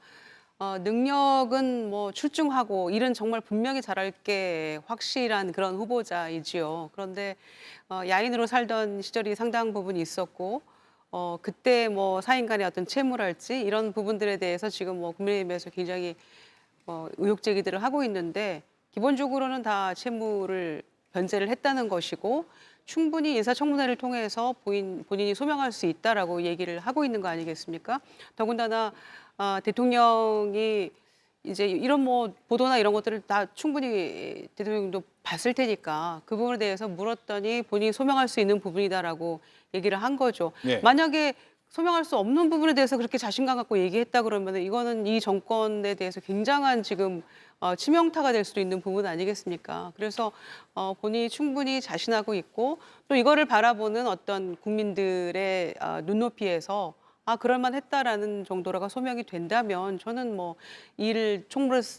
능력은 뭐 출중하고 일은 정말 분명히 잘할 게 확실한 그런 후보자이지요. 그런데 야인으로 살던 시절이 상당 부분 있었고 그때 뭐 사인 간의 어떤 채무랄지 이런 부분들에 대해서 지금 뭐 국민의힘에서 굉장히 의혹 제기들을 하고 있는데 기본적으로는 다 채무를 변제를 했다는 것이고 충분히 인사청문회를 통해서 본인이 소명할 수 있다라고 얘기를 하고 있는 거 아니겠습니까? 더군다나 대통령이 이제 이런 뭐 보도나 이런 것들을 다 충분히 대통령도 봤을 테니까 그 부분에 대해서 물었더니 본인이 소명할 수 있는 부분이다라고 얘기를 한 거죠. 네. 만약에 소명할 수 없는 부분에 대해서 그렇게 자신감 갖고 얘기했다 그러면 이거는 이 정권에 대해서 굉장한 지금 치명타가 될 수도 있는 부분 아니겠습니까? 그래서 본인이 충분히 자신하고 있고 또 이거를 바라보는 어떤 국민들의 눈높이에서 그럴만했다라는 정도로가 소명이 된다면 저는 뭐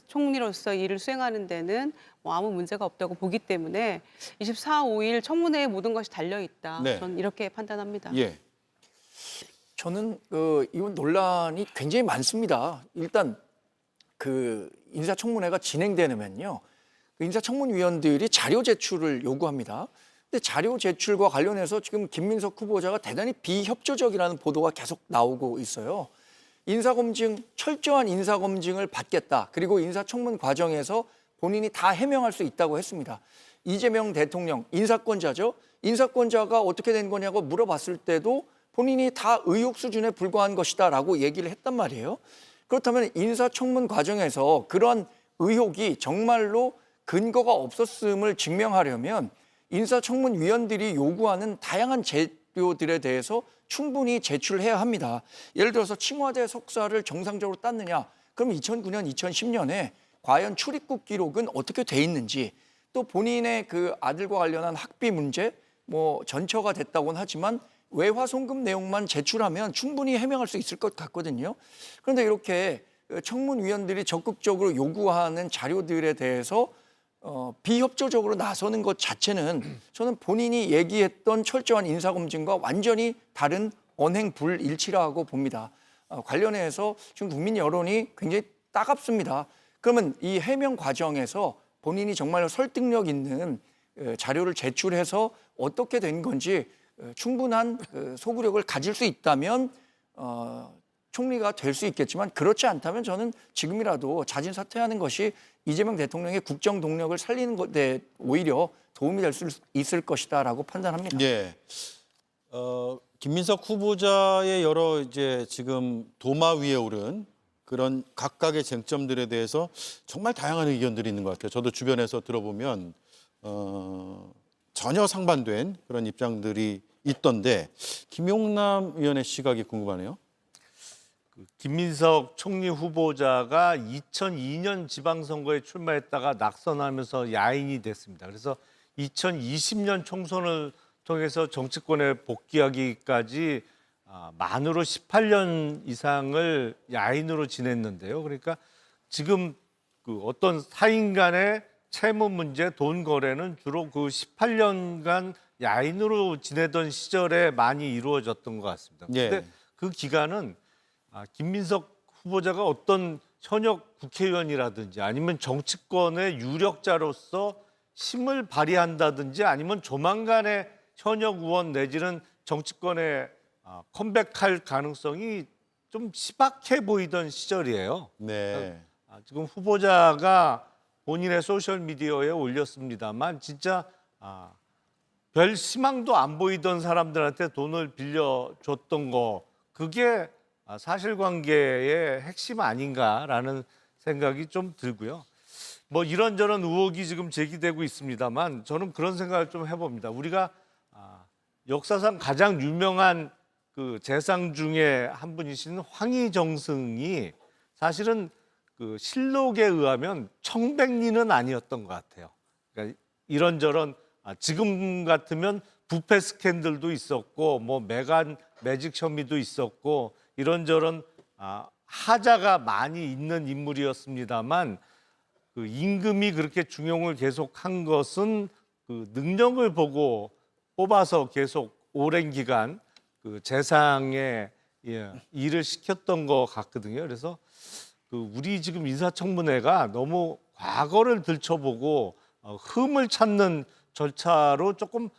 총리로서 일을 수행하는 데는 뭐 아무 문제가 없다고 보기 때문에 24, 5일 청문회에 모든 것이 달려 있다. 네. 저는 이렇게 판단합니다. 예. 저는 이번 논란이 굉장히 많습니다. 일단 인사청문회가 진행되면요, 인사청문위원들이 자료 제출을 요구합니다. 근데 자료 제출과 관련해서 지금 김민석 후보자가 대단히 비협조적이라는 보도가 계속 나오고 있어요. 철저한 인사검증을 받겠다. 그리고 인사청문 과정에서 본인이 다 해명할 수 있다고 했습니다. 이재명 대통령, 인사권자죠. 인사권자가 어떻게 된 거냐고 물어봤을 때도 본인이 다 의혹 수준에 불과한 것이다라고 얘기를 했단 말이에요. 그렇다면 인사청문 과정에서 그런 의혹이 정말로 근거가 없었음을 증명하려면 인사청문위원들이 요구하는 다양한 재료들에 대해서 충분히 제출해야 합니다. 예를 들어서 칭화대 석사를 정상적으로 땄느냐? 그럼 2009년, 2010년에 과연 출입국 기록은 어떻게 돼 있는지, 또 본인의 아들과 관련한 학비 문제, 뭐 전처가 됐다고는 하지만 외화 송금 내용만 제출하면 충분히 해명할 수 있을 것 같거든요. 그런데 이렇게 청문위원들이 적극적으로 요구하는 자료들에 대해서 비협조적으로 나서는 것 자체는 저는 본인이 얘기했던 철저한 인사검증과 완전히 다른 언행불일치라고 봅니다. 관련해서 지금 국민 여론이 굉장히 따갑습니다. 그러면 이 해명 과정에서 본인이 정말 설득력 있는 자료를 제출해서 어떻게 된 건지 충분한 소구력을 가질 수 있다면 총리가 될 수 있겠지만 그렇지 않다면 저는 지금이라도 자진 사퇴하는 것이 이재명 대통령의 국정 동력을 살리는 것에 오히려 도움이 될 수 있을 것이다라고 판단합니다. 예. 김민석 후보자의 여러 이제 지금 도마 위에 오른 그런 각각의 쟁점들에 대해서 정말 다양한 의견들이 있는 것 같아요. 저도 주변에서 들어보면 전혀 상반된 그런 입장들이 있던데 김용남 의원의 시각이 궁금하네요. 김민석 총리 후보자가 2002년 지방선거에 출마했다가 낙선하면서 야인이 됐습니다. 그래서 2020년 총선을 통해서 정치권에 복귀하기까지 만으로 18년 이상을 야인으로 지냈는데요. 그러니까 지금 그 어떤 사인 간의 채무 문제, 돈 거래는 주로 그 18년간 야인으로 지내던 시절에 많이 이루어졌던 것 같습니다. 예. 그런데 그 기간은 김민석 후보자가 어떤 현역 국회의원이라든지 아니면 정치권의 유력자로서 힘을 발휘한다든지 아니면 조만간에 현역 의원 내지는 정치권에 컴백할 가능성이 좀 희박해 보이던 시절이에요. 네. 지금 후보자가 본인의 소셜미디어에 올렸습니다만 진짜 별 희망도 안 보이던 사람들한테 돈을 빌려줬던 거 그게 사실관계의 핵심 아닌가라는 생각이 좀 들고요. 뭐 이런저런 의혹이 지금 제기되고 있습니다만 저는 그런 생각을 좀 해봅니다. 우리가 역사상 가장 유명한 그 재상 중에 한 분이신 황희정승이 사실은 그 실록에 의하면 청백리는 아니었던 것 같아요. 그러니까 이런저런 지금 같으면 부패 스캔들도 있었고 뭐 매간 매직 혐의도 있었고 이런저런 하자가 많이 있는 인물이었습니다만 그 임금이 그렇게 중용을 계속한 것은 그 능력을 보고 뽑아서 계속 오랜 기간 그 재상에 일을 시켰던 것 같거든요. 그래서 그 우리 지금 인사청문회가 너무 과거를 들춰보고 흠을 찾는 절차로 조금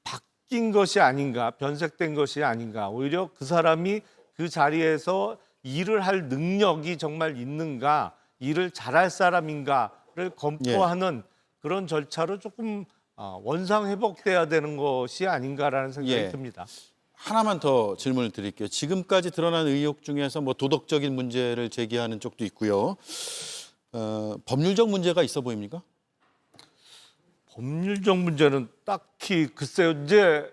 바뀐 것이 아닌가, 변색된 것이 아닌가. 오히려 그 사람이 그 자리에서 일을 할 능력이 정말 있는가, 일을 잘할 사람인가를 검토하는 그런 절차로 조금 원상 회복돼야 되는 것이 아닌가라는 생각이 듭니다. 하나만 더 질문을 드릴게요. 지금까지 드러난 의혹 중에서 뭐 도덕적인 문제를 제기하는 쪽도 있고요. 법률적 문제가 있어 보입니까? 법률적 문제는 딱히 글쎄요. 이제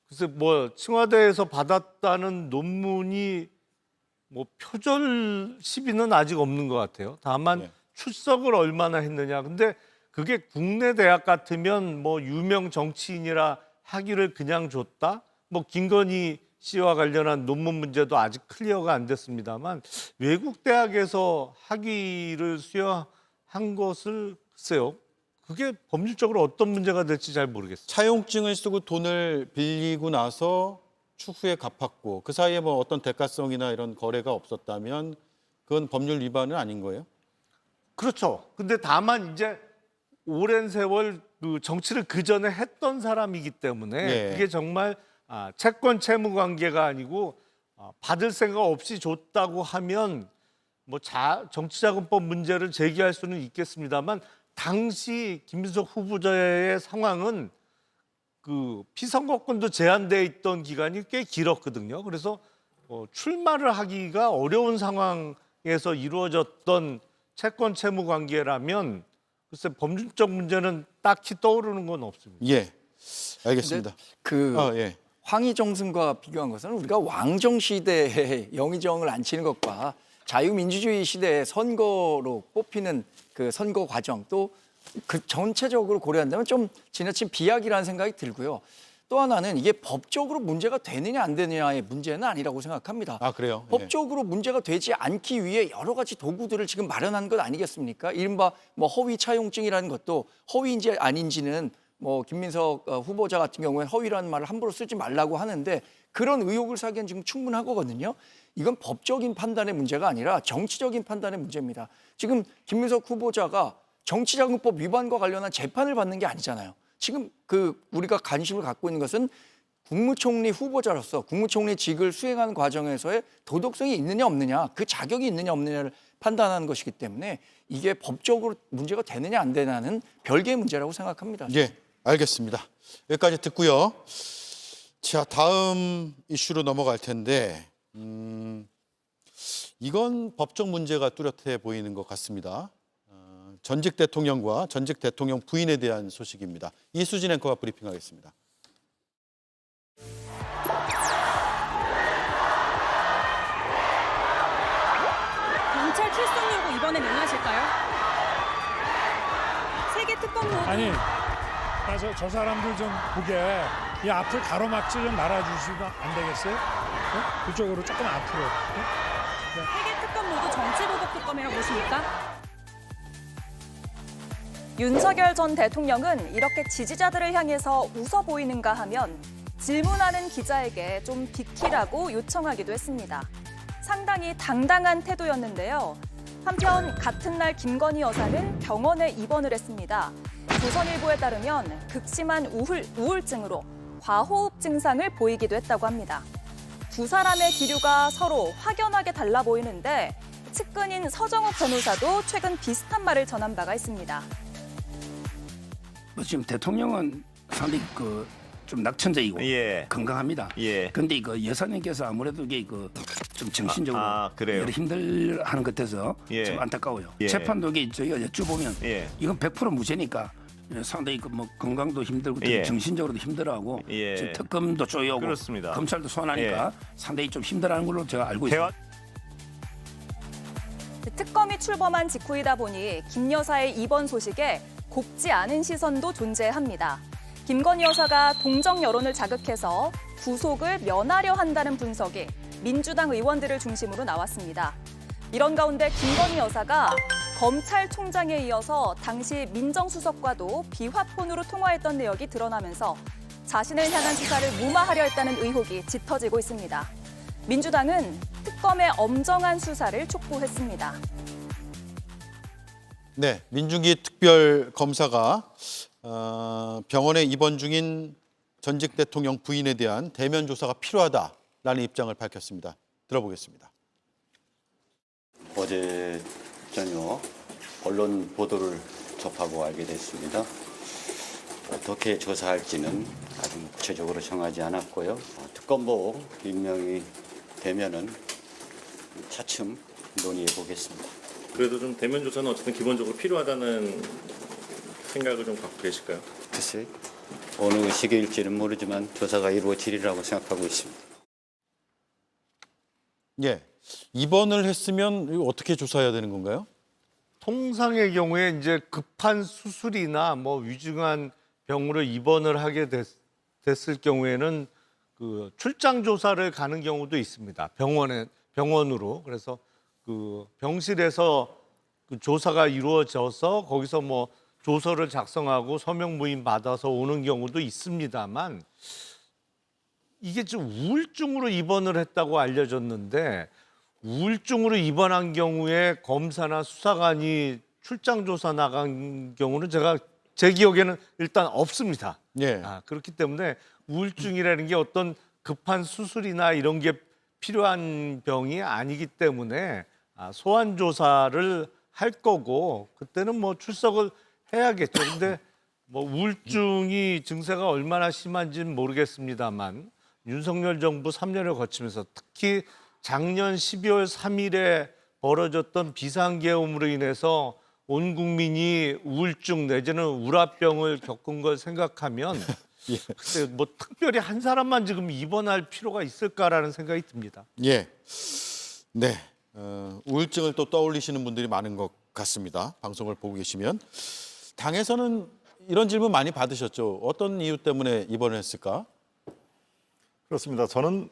글쎄 뭐 청와대에서 받았다는 논문이 뭐 표절 시비는 아직 없는 것 같아요. 다만 출석을 얼마나 했느냐. 근데 그게 국내 대학 같으면 뭐 유명 정치인이라 학위를 그냥 줬다. 뭐 김건희 씨와 관련한 논문 문제도 아직 클리어가 안 됐습니다만 외국 대학에서 학위를 수여한 것을 글쎄요. 그게 법률적으로 어떤 문제가 될지 잘 모르겠어요. 차용증을 쓰고 돈을 빌리고 나서 추후에 갚았고 그 사이에 뭐 어떤 대가성이나 이런 거래가 없었다면 그건 법률 위반은 아닌 거예요? 그렇죠. 근데 다만 이제 오랜 세월 그 정치를 그 전에 했던 사람이기 때문에 그게 정말 채권 채무 관계가 아니고 받을 생각 없이 줬다고 하면 뭐 정치자금법 문제를 제기할 수는 있겠습니다만 당시 김민석 후보자의 상황은 그 피선거권도 제한돼 있던 기간이 꽤 길었거든요. 그래서 출마를 하기가 어려운 상황에서 이루어졌던 채권 채무 관계라면 글쎄 법률적 문제는 딱히 떠오르는 건 없습니다. 예, 알겠습니다. 황희정승과 비교한 것은 우리가 왕정 시대에 영의정을 안 치는 것과 자유민주주의 시대의 선거로 뽑히는 그 선거 과정 또 그 전체적으로 고려한다면 좀 지나친 비약이라는 생각이 들고요. 또 하나는 이게 법적으로 문제가 되느냐 안 되느냐의 문제는 아니라고 생각합니다. 그래요? 법적으로 문제가 되지 않기 위해 여러 가지 도구들을 지금 마련한 것 아니겠습니까? 이른바 뭐 허위 차용증이라는 것도 허위인지 아닌지는 뭐 김민석 후보자 같은 경우에 허위라는 말을 함부로 쓰지 말라고 하는데 그런 의혹을 사기엔 지금 충분하거든요. 이건 법적인 판단의 문제가 아니라 정치적인 판단의 문제입니다. 지금 김민석 후보자가 정치자금법 위반과 관련한 재판을 받는 게 아니잖아요. 지금 우리가 관심을 갖고 있는 것은 국무총리 후보자로서 국무총리직을 수행하는 과정에서의 도덕성이 있느냐 없느냐, 그 자격이 있느냐 없느냐를 판단하는 것이기 때문에 이게 법적으로 문제가 되느냐 안 되느냐는 별개의 문제라고 생각합니다. 예, 알겠습니다. 여기까지 듣고요. 자, 다음 이슈로 넘어갈 텐데 이건 법적 문제가 뚜렷해 보이는 것 같습니다. 전직 대통령과 전직 대통령 부인에 대한 소식입니다. 이수진 앵커가 브리핑하겠습니다. 경찰 출석 요구 이번에 명하실까요? 세계 특검 요구. 아니, 저 사람들 좀 보게 이 앞을 가로막지 좀 말아주시면 안 되겠어요? 네? 그쪽으로 조금 앞으로. 네? 세계 특검 모두 정치보복 특검이라고 보십니까? 윤석열 전 대통령은 이렇게 지지자들을 향해서 웃어 보이는가 하면 질문하는 기자에게 좀 비키라고 요청하기도 했습니다. 상당히 당당한 태도였는데요. 한편 같은 날 김건희 여사는 병원에 입원을 했습니다. 조선일보에 따르면 극심한 우울증으로 과호흡 증상을 보이기도 했다고 합니다. 두 사람의 기류가 서로 확연하게 달라 보이는데 측근인 서정욱 변호사도 최근 비슷한 말을 전한 바가 있습니다. 지금 대통령은 상당히 좀 낙천적이고 건강합니다. 그런데 여사님께서 아무래도 이게 좀 정신적으로 여러 힘들하는 것 같아서 좀 안타까워요. 재판도 이게 저희가 여쭤보면 이건 100% 무죄니까 상당히 건강도 힘들고 정신적으로도 힘들어하고 지금 특검도 쪼여오고 그렇습니다. 검찰도 소환하니까 상당히 좀 힘들어하는 걸로 제가 알고 있습니다. 특검이 출범한 직후이다 보니 김 여사의 입원 소식에 곱지 않은 시선도 존재합니다. 김건희 여사가 동정 여론을 자극해서 구속을 면하려 한다는 분석이 민주당 의원들을 중심으로 나왔습니다. 이런 가운데 김건희 여사가 검찰총장에 이어서 당시 민정수석과도 비화폰으로 통화했던 내역이 드러나면서 자신을 향한 수사를 무마하려 했다는 의혹이 짙어지고 있습니다. 민주당은 특검의 엄정한 수사를 촉구했습니다. 네, 민중기 특별검사가 병원에 입원 중인 전직 대통령 부인에 대한 대면 조사가 필요하다라는 입장을 밝혔습니다. 들어보겠습니다. 어제 저녁 언론 보도를 접하고 알게 됐습니다. 어떻게 조사할지는 아직 구체적으로 정하지 않았고요. 특검보 임명이 되면은 차츰 논의해 보겠습니다. 그래도 좀 대면 조사는 어쨌든 기본적으로 필요하다는 생각을 좀 갖고 계실까요? 글쎄, 어느 시기일지는 모르지만 조사가 이루어지리라고 생각하고 있습니다. 예, 입원을 했으면 이거 어떻게 조사해야 되는 건가요? 통상의 경우에 이제 급한 수술이나 뭐 위중한 병으로 입원을 하게 됐을 경우에는 출장 조사를 가는 경우도 있습니다. 병원으로. 그래서 병실에서 조사가 이루어져서 거기서 뭐 조서를 작성하고 서명 무인 받아서 오는 경우도 있습니다만 이게 좀 우울증으로 입원을 했다고 알려졌는데 우울증으로 입원한 경우에 검사나 수사관이 출장 조사 나간 경우는 제 기억에는 일단 없습니다. 그렇기 때문에 우울증이라는 게 어떤 급한 수술이나 이런 게 필요한 병이 아니기 때문에 소환 조사를 할 거고 그때는 뭐 출석을 해야겠죠. 근데 뭐 우울증이 증세가 얼마나 심한지는 모르겠습니다만 윤석열 정부 3년을 거치면서 특히 작년 12월 3일에 벌어졌던 비상계엄으로 인해서 온 국민이 우울증 내지는 우라병을 겪은 걸 생각하면 글쎄 뭐 특별히 한 사람만 지금 입원할 필요가 있을까라는 생각이 듭니다. 예, 네, 우울증을 또 떠올리시는 분들이 많은 것 같습니다. 방송을 보고 계시면 당에서는 이런 질문 많이 받으셨죠. 어떤 이유 때문에 입원을 했을까? 그렇습니다. 저는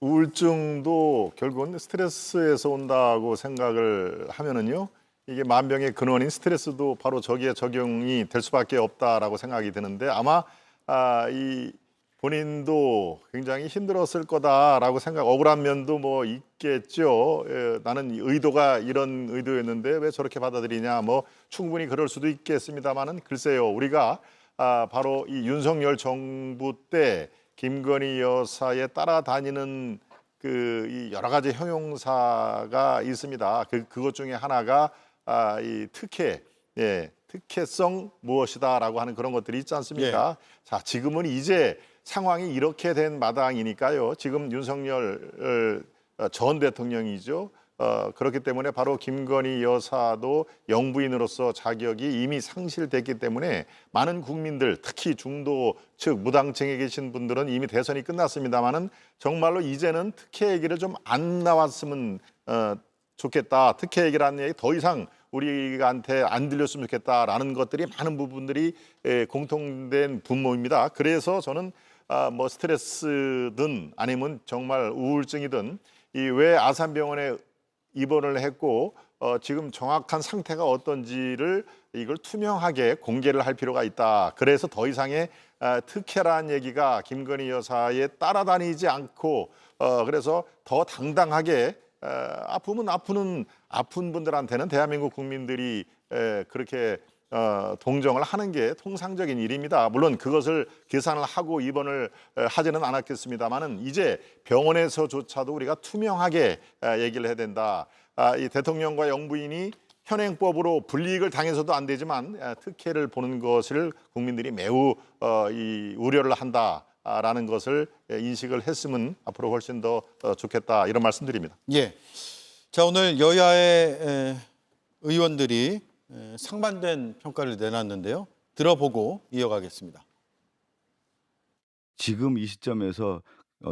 우울증도 결국은 스트레스에서 온다고 생각을 하면은요. 이게 만병의 근원인 스트레스도 바로 저기에 적용이 될 수밖에 없다라고 생각이 드는데 아마 이 본인도 굉장히 힘들었을 거다라고 억울한 면도 뭐 있겠죠. 나는 의도가 이런 의도였는데 왜 저렇게 받아들이냐, 뭐 충분히 그럴 수도 있겠습니다만은 글쎄요, 우리가 바로 이 윤석열 정부 때 김건희 여사에 따라다니는 이 여러 가지 형용사가 있습니다. 그것 중에 하나가 이 특혜성 무엇이다라고 하는 그런 것들이 있지 않습니까? 자, 지금은 이제 상황이 이렇게 된 마당이니까요. 지금 윤석열 전 대통령이죠. 그렇기 때문에 바로 김건희 여사도 영부인으로서 자격이 이미 상실됐기 때문에 많은 국민들, 특히 중도 측 무당층에 계신 분들은 이미 대선이 끝났습니다마는 정말로 이제는 특혜 얘기를 좀 안 나왔으면 좋겠다. 특혜 얘기라는 얘기 더 이상 우리한테 안 들렸으면 좋겠다라는 것들이 많은 부분들이 공통된 분모입니다. 그래서 저는 뭐 스트레스든 아니면 정말 우울증이든 이 왜 아산병원에 입원을 했고 지금 정확한 상태가 어떤지를 이걸 투명하게 공개를 할 필요가 있다. 그래서 더 이상의 특혜라는 얘기가 김건희 여사에 따라다니지 않고 그래서 더 당당하게 아프면 아픈 분들한테는 대한민국 국민들이 그렇게 동정을 하는 게 통상적인 일입니다. 물론 그것을 계산을 하고 입원을 하지는 않았겠습니다만은 이제 병원에서조차도 우리가 투명하게 얘기를 해야 된다. 이 대통령과 영부인이 현행법으로 불이익을 당해서도 안 되지만 특혜를 보는 것을 국민들이 매우 우려를 한다라는 것을 인식을 했으면 앞으로 훨씬 더 좋겠다 이런 말씀드립니다. 예. 자, 오늘 여야의 의원들이 상반된 평가를 내놨는데요. 들어보고 이어가겠습니다. 지금 이 시점에서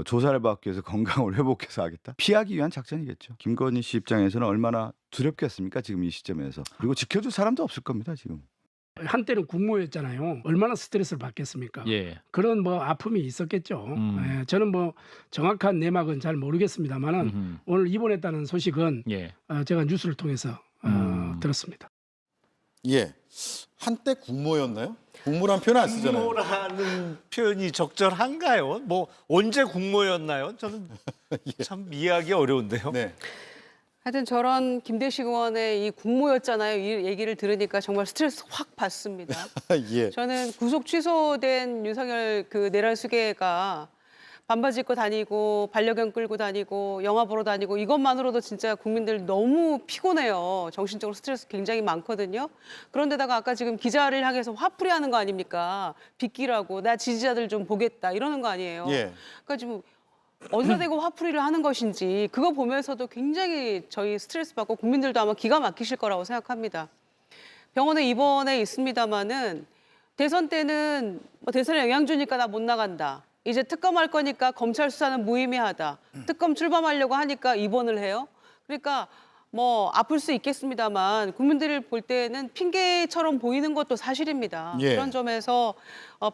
조사를 받기 위해서 건강을 회복해서 하겠다? 피하기 위한 작전이겠죠. 김건희 씨 입장에서는 얼마나 두렵겠습니까? 지금 이 시점에서. 그리고 지켜줄 사람도 없을 겁니다. 지금. 한때는 국모였잖아요. 얼마나 스트레스를 받겠습니까? 그런 뭐 아픔이 있었겠죠. 저는 뭐 정확한 내막은 잘 모르겠습니다만은 오늘 입원했다는 소식은 제가 뉴스를 통해서 들었습니다. 예. 한때 국모였나요? 국모란 표현 안 쓰잖아요. 국모라는 표현이 적절한가요? 뭐 언제 국모였나요? 저는 참 이해하기 어려운데요. 네. 하여튼 저런 김대식 의원의 이 국모였잖아요. 이 얘기를 들으니까 정말 스트레스 확 받습니다. 예. 저는 구속 취소된 윤석열 내란수계가 반바지 입고 다니고 반려견 끌고 다니고 영화 보러 다니고 이것만으로도 진짜 국민들 너무 피곤해요. 정신적으로 스트레스 굉장히 많거든요. 그런데다가 아까 지금 기자를 향해서 화풀이하는 거 아닙니까? 빗기라고 나 지지자들 좀 보겠다 이러는 거 아니에요. 예. 그러니까 지금 어디다 대고 화풀이를 하는 것인지 그거 보면서도 굉장히 저희 스트레스 받고 국민들도 아마 기가 막히실 거라고 생각합니다. 병원에 입원해 있습니다마는 대선 때는 뭐 대선에 영향 주니까 나 못 나간다. 이제 특검할 거니까 검찰 수사는 무의미하다. 특검 출범하려고 하니까 입원을 해요. 그러니까 뭐 아플 수 있겠습니다만 국민들이 볼 때는 핑계처럼 보이는 것도 사실입니다. 예. 그런 점에서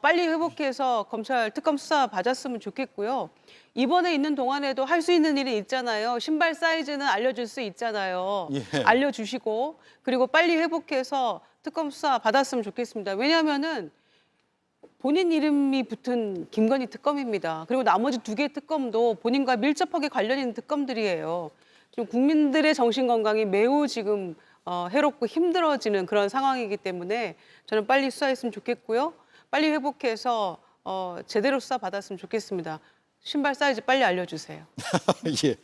빨리 회복해서 검찰 특검 수사 받았으면 좋겠고요. 입원해 있는 동안에도 할 수 있는 일이 있잖아요. 신발 사이즈는 알려줄 수 있잖아요. 예. 알려주시고 그리고 빨리 회복해서 특검 수사 받았으면 좋겠습니다. 왜냐하면은 본인 이름이 붙은 김건희 특검입니다. 그리고 나머지 2개 특검도 본인과 밀접하게 관련 있는 특검들이에요. 좀 국민들의 정신 건강이 매우 지금 해롭고 힘들어지는 그런 상황이기 때문에 저는 빨리 수사했으면 좋겠고요. 빨리 회복해서 제대로 수사 받았으면 좋겠습니다. 신발 사이즈 빨리 알려주세요. 예.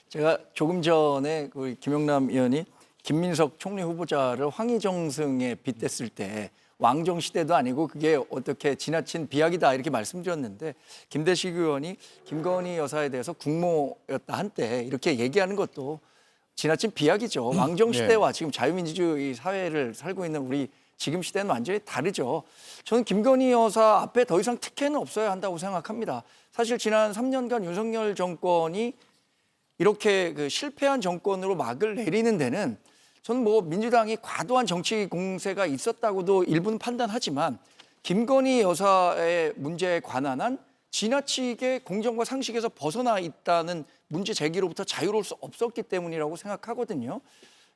제가 조금 전에 그 김영남 의원이 김민석 총리 후보자를 황희정승에 빗댔을 때 왕정 시대도 아니고 그게 어떻게 지나친 비약이다 이렇게 말씀드렸는데 김대식 의원이 김건희 여사에 대해서 국모였다 한때 이렇게 얘기하는 것도 지나친 비약이죠. 왕정 시대와 지금 자유민주주의 사회를 살고 있는 우리 지금 시대는 완전히 다르죠. 저는 김건희 여사 앞에 더 이상 특혜는 없어야 한다고 생각합니다. 사실 지난 3년간 윤석열 정권이 이렇게 그 실패한 정권으로 막을 내리는 데는 저는 뭐 민주당이 과도한 정치 공세가 있었다고도 일부는 판단하지만 김건희 여사의 문제에 관한 한 지나치게 공정과 상식에서 벗어나 있다는 문제 제기로부터 자유로울 수 없었기 때문이라고 생각하거든요.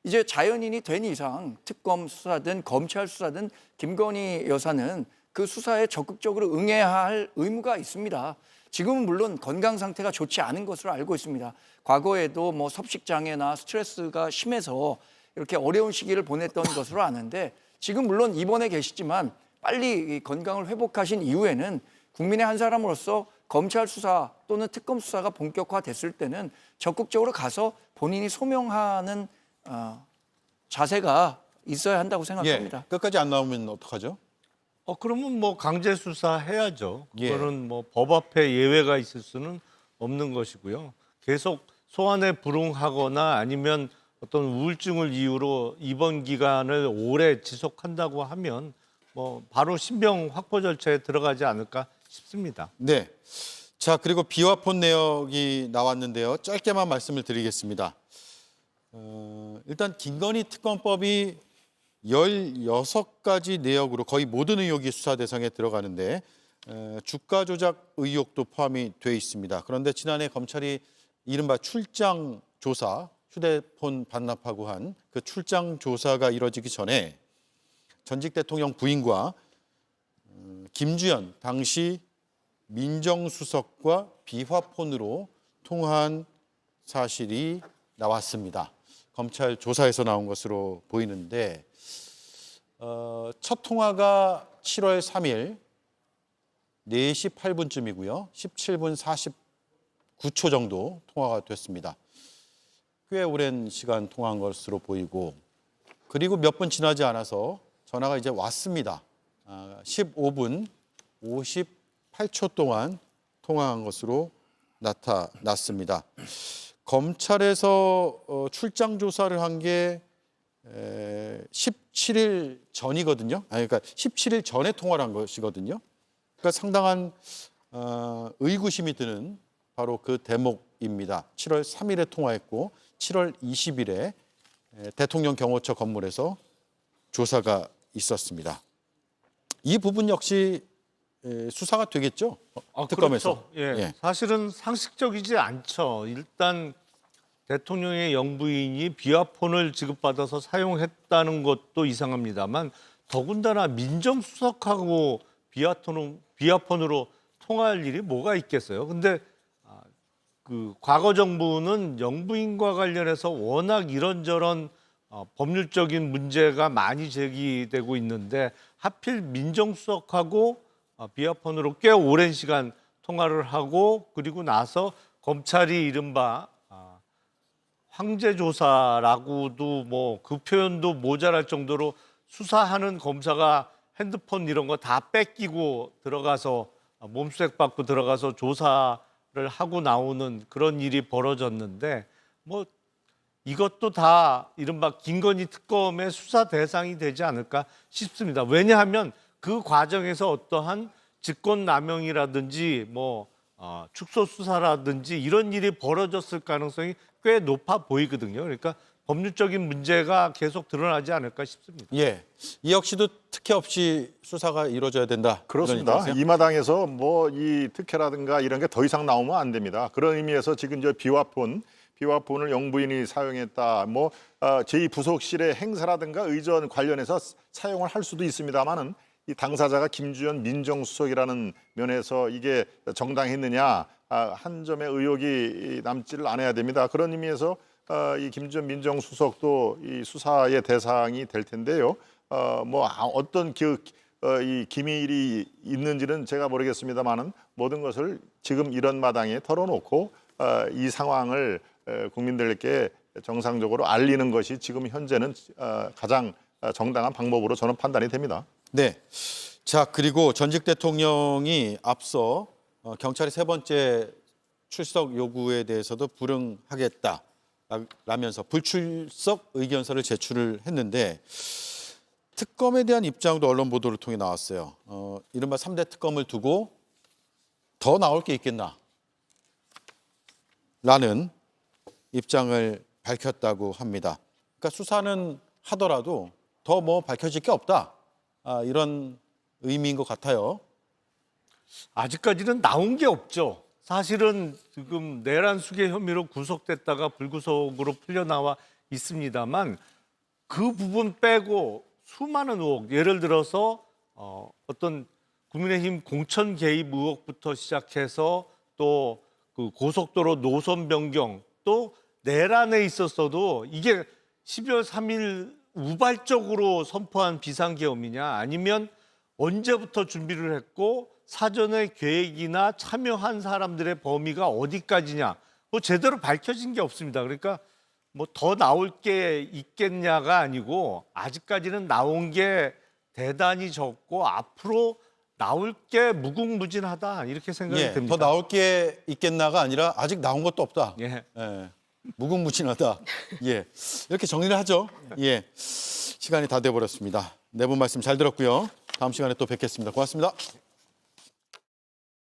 이제 자연인이 된 이상 특검 수사든 검찰 수사든 김건희 여사는 그 수사에 적극적으로 응해야 할 의무가 있습니다. 지금은 물론 건강 상태가 좋지 않은 것으로 알고 있습니다. 과거에도 뭐 섭식 장애나 스트레스가 심해서 이렇게 어려운 시기를 보냈던 것으로 아는데 지금 물론 입원해 계시지만 빨리 건강을 회복하신 이후에는 국민의 한 사람으로서 검찰 수사 또는 특검 수사가 본격화됐을 때는 적극적으로 가서 본인이 소명하는 자세가 있어야 한다고 생각합니다. 끝까지 안 나오면 어떡하죠? 그러면 뭐 강제 수사 해야죠. 예. 그거는 뭐 법 앞에 예외가 있을 수는 없는 것이고요. 계속 소환에 불응하거나 아니면 어떤 우울증을 이유로 입원 기간을 오래 지속한다고 하면 뭐 바로 신병 확보 절차에 들어가지 않을까 싶습니다. 네. 자, 그리고 비화폰 내역이 나왔는데요. 짧게만 말씀을 드리겠습니다. 일단 김건희 특검법이 16가지 내역으로 거의 모든 의혹이 수사 대상에 들어가는데 주가 조작 의혹도 포함이 돼 있습니다. 그런데 지난해 검찰이 이른바 출장 조사, 휴대폰 반납하고 한 그 출장 조사가 이뤄지기 전에 전직 대통령 부인과 김주연 당시 민정수석과 비화폰으로 통화한 사실이 나왔습니다. 검찰 조사에서 나온 것으로 보이는데 첫 통화가 7월 3일 4시 8분쯤이고요. 17분 49초 정도 통화가 됐습니다. 꽤 오랜 시간 통화한 것으로 보이고 그리고 몇 분 지나지 않아서 전화가 이제 왔습니다. 15분 58초 동안 통화한 것으로 나타났습니다. 검찰에서 출장 조사를 한 게 17일 전이거든요. 그러니까 17일 전에 통화를 한 것이거든요. 그러니까 상당한 의구심이 드는 바로 그 대목입니다. 7월 3일에 통화했고 7월 20일에 대통령 경호처 건물에서 조사가 있었습니다. 이 부분 역시 수사가 되겠죠? 특검에서. 그렇죠. 예. 사실은 상식적이지 않죠. 일단 대통령의 영부인이 비화폰을 지급받아서 사용했다는 것도 이상합니다만 더군다나 민정수석하고 비화폰으로 통화할 일이 뭐가 있겠어요. 근데 그 과거 정부는 영부인과 관련해서 워낙 이런저런 법률적인 문제가 많이 제기되고 있는데 하필 민정수석하고 비화폰으로 꽤 오랜 시간 통화를 하고 그리고 나서 검찰이 이른바 황제조사라고도 뭐 그 표현도 모자랄 정도로 수사하는 검사가 핸드폰 이런 거 다 뺏기고 들어가서 몸수색 받고 들어가서 조사를 하고 나오는 그런 일이 벌어졌는데 뭐 이것도 다 이른바 김건희 특검의 수사 대상이 되지 않을까 싶습니다. 왜냐하면 그 과정에서 어떠한 직권남용이라든지 뭐 축소 수사라든지 이런 일이 벌어졌을 가능성이 꽤 높아 보이거든요. 그러니까 법률적인 문제가 계속 드러나지 않을까 싶습니다. 예, 이 역시도 특혜 없이 수사가 이루어져야 된다. 그렇습니다. 이 마당에서 뭐 이 특혜라든가 이런 게 더 이상 나오면 안 됩니다. 그런 의미에서 지금 저 비화폰을 영부인이 사용했다. 뭐 제2부속실의 행사라든가 의전 관련해서 사용을 할 수도 있습니다만은 이 당사자가 김주연 민정수석이라는 면에서 이게 정당했느냐 한 점의 의혹이 남지를 않아야 됩니다. 그런 의미에서 이 김주연 민정수석도 이 수사의 대상이 될 텐데요. 뭐 어떤 이 기밀이 있는지는 제가 모르겠습니다만은 모든 것을 지금 이런 마당에 털어놓고 이 상황을 국민들께 정상적으로 알리는 것이 지금 현재는 가장 정당한 방법으로 저는 판단이 됩니다. 네. 자, 그리고 전직 대통령이 앞서 경찰의 세 번째 출석 요구에 대해서도 불응하겠다라면서 불출석 의견서를 제출을 했는데 특검에 대한 입장도 언론 보도를 통해 나왔어요. 이른바 3대 특검을 두고 더 나올 게 있겠나? 라는 입장을 밝혔다고 합니다. 그러니까 수사는 하더라도 더 뭐 밝혀질 게 없다. 이런 의미인 것 같아요. 아직까지는 나온 게 없죠. 사실은 지금 내란 수괴 혐의로 구속됐다가 불구속으로 풀려나와 있습니다만 그 부분 빼고 수많은 의혹, 예를 들어서 어떤 국민의힘 공천 개입 의혹부터 시작해서 또 그 고속도로 노선 변경, 또 내란에 있었어도 이게 12월 3일 우발적으로 선포한 비상계엄이냐, 아니면 언제부터 준비를 했고 사전에 계획이나 참여한 사람들의 범위가 어디까지냐, 뭐 제대로 밝혀진 게 없습니다. 그러니까 뭐 더 나올 게 있겠냐가 아니고 아직까지는 나온 게 대단히 적고 앞으로 나올 게 무궁무진하다, 이렇게 생각이 듭니다. 더 나올 게 있겠나가 아니라 아직 나온 것도 없다. 예. 무궁무진하다. 예. 이렇게 정리를 하죠. 예. 시간이 다 돼버렸습니다. 네 분 말씀 잘 들었고요. 다음 시간에 또 뵙겠습니다. 고맙습니다.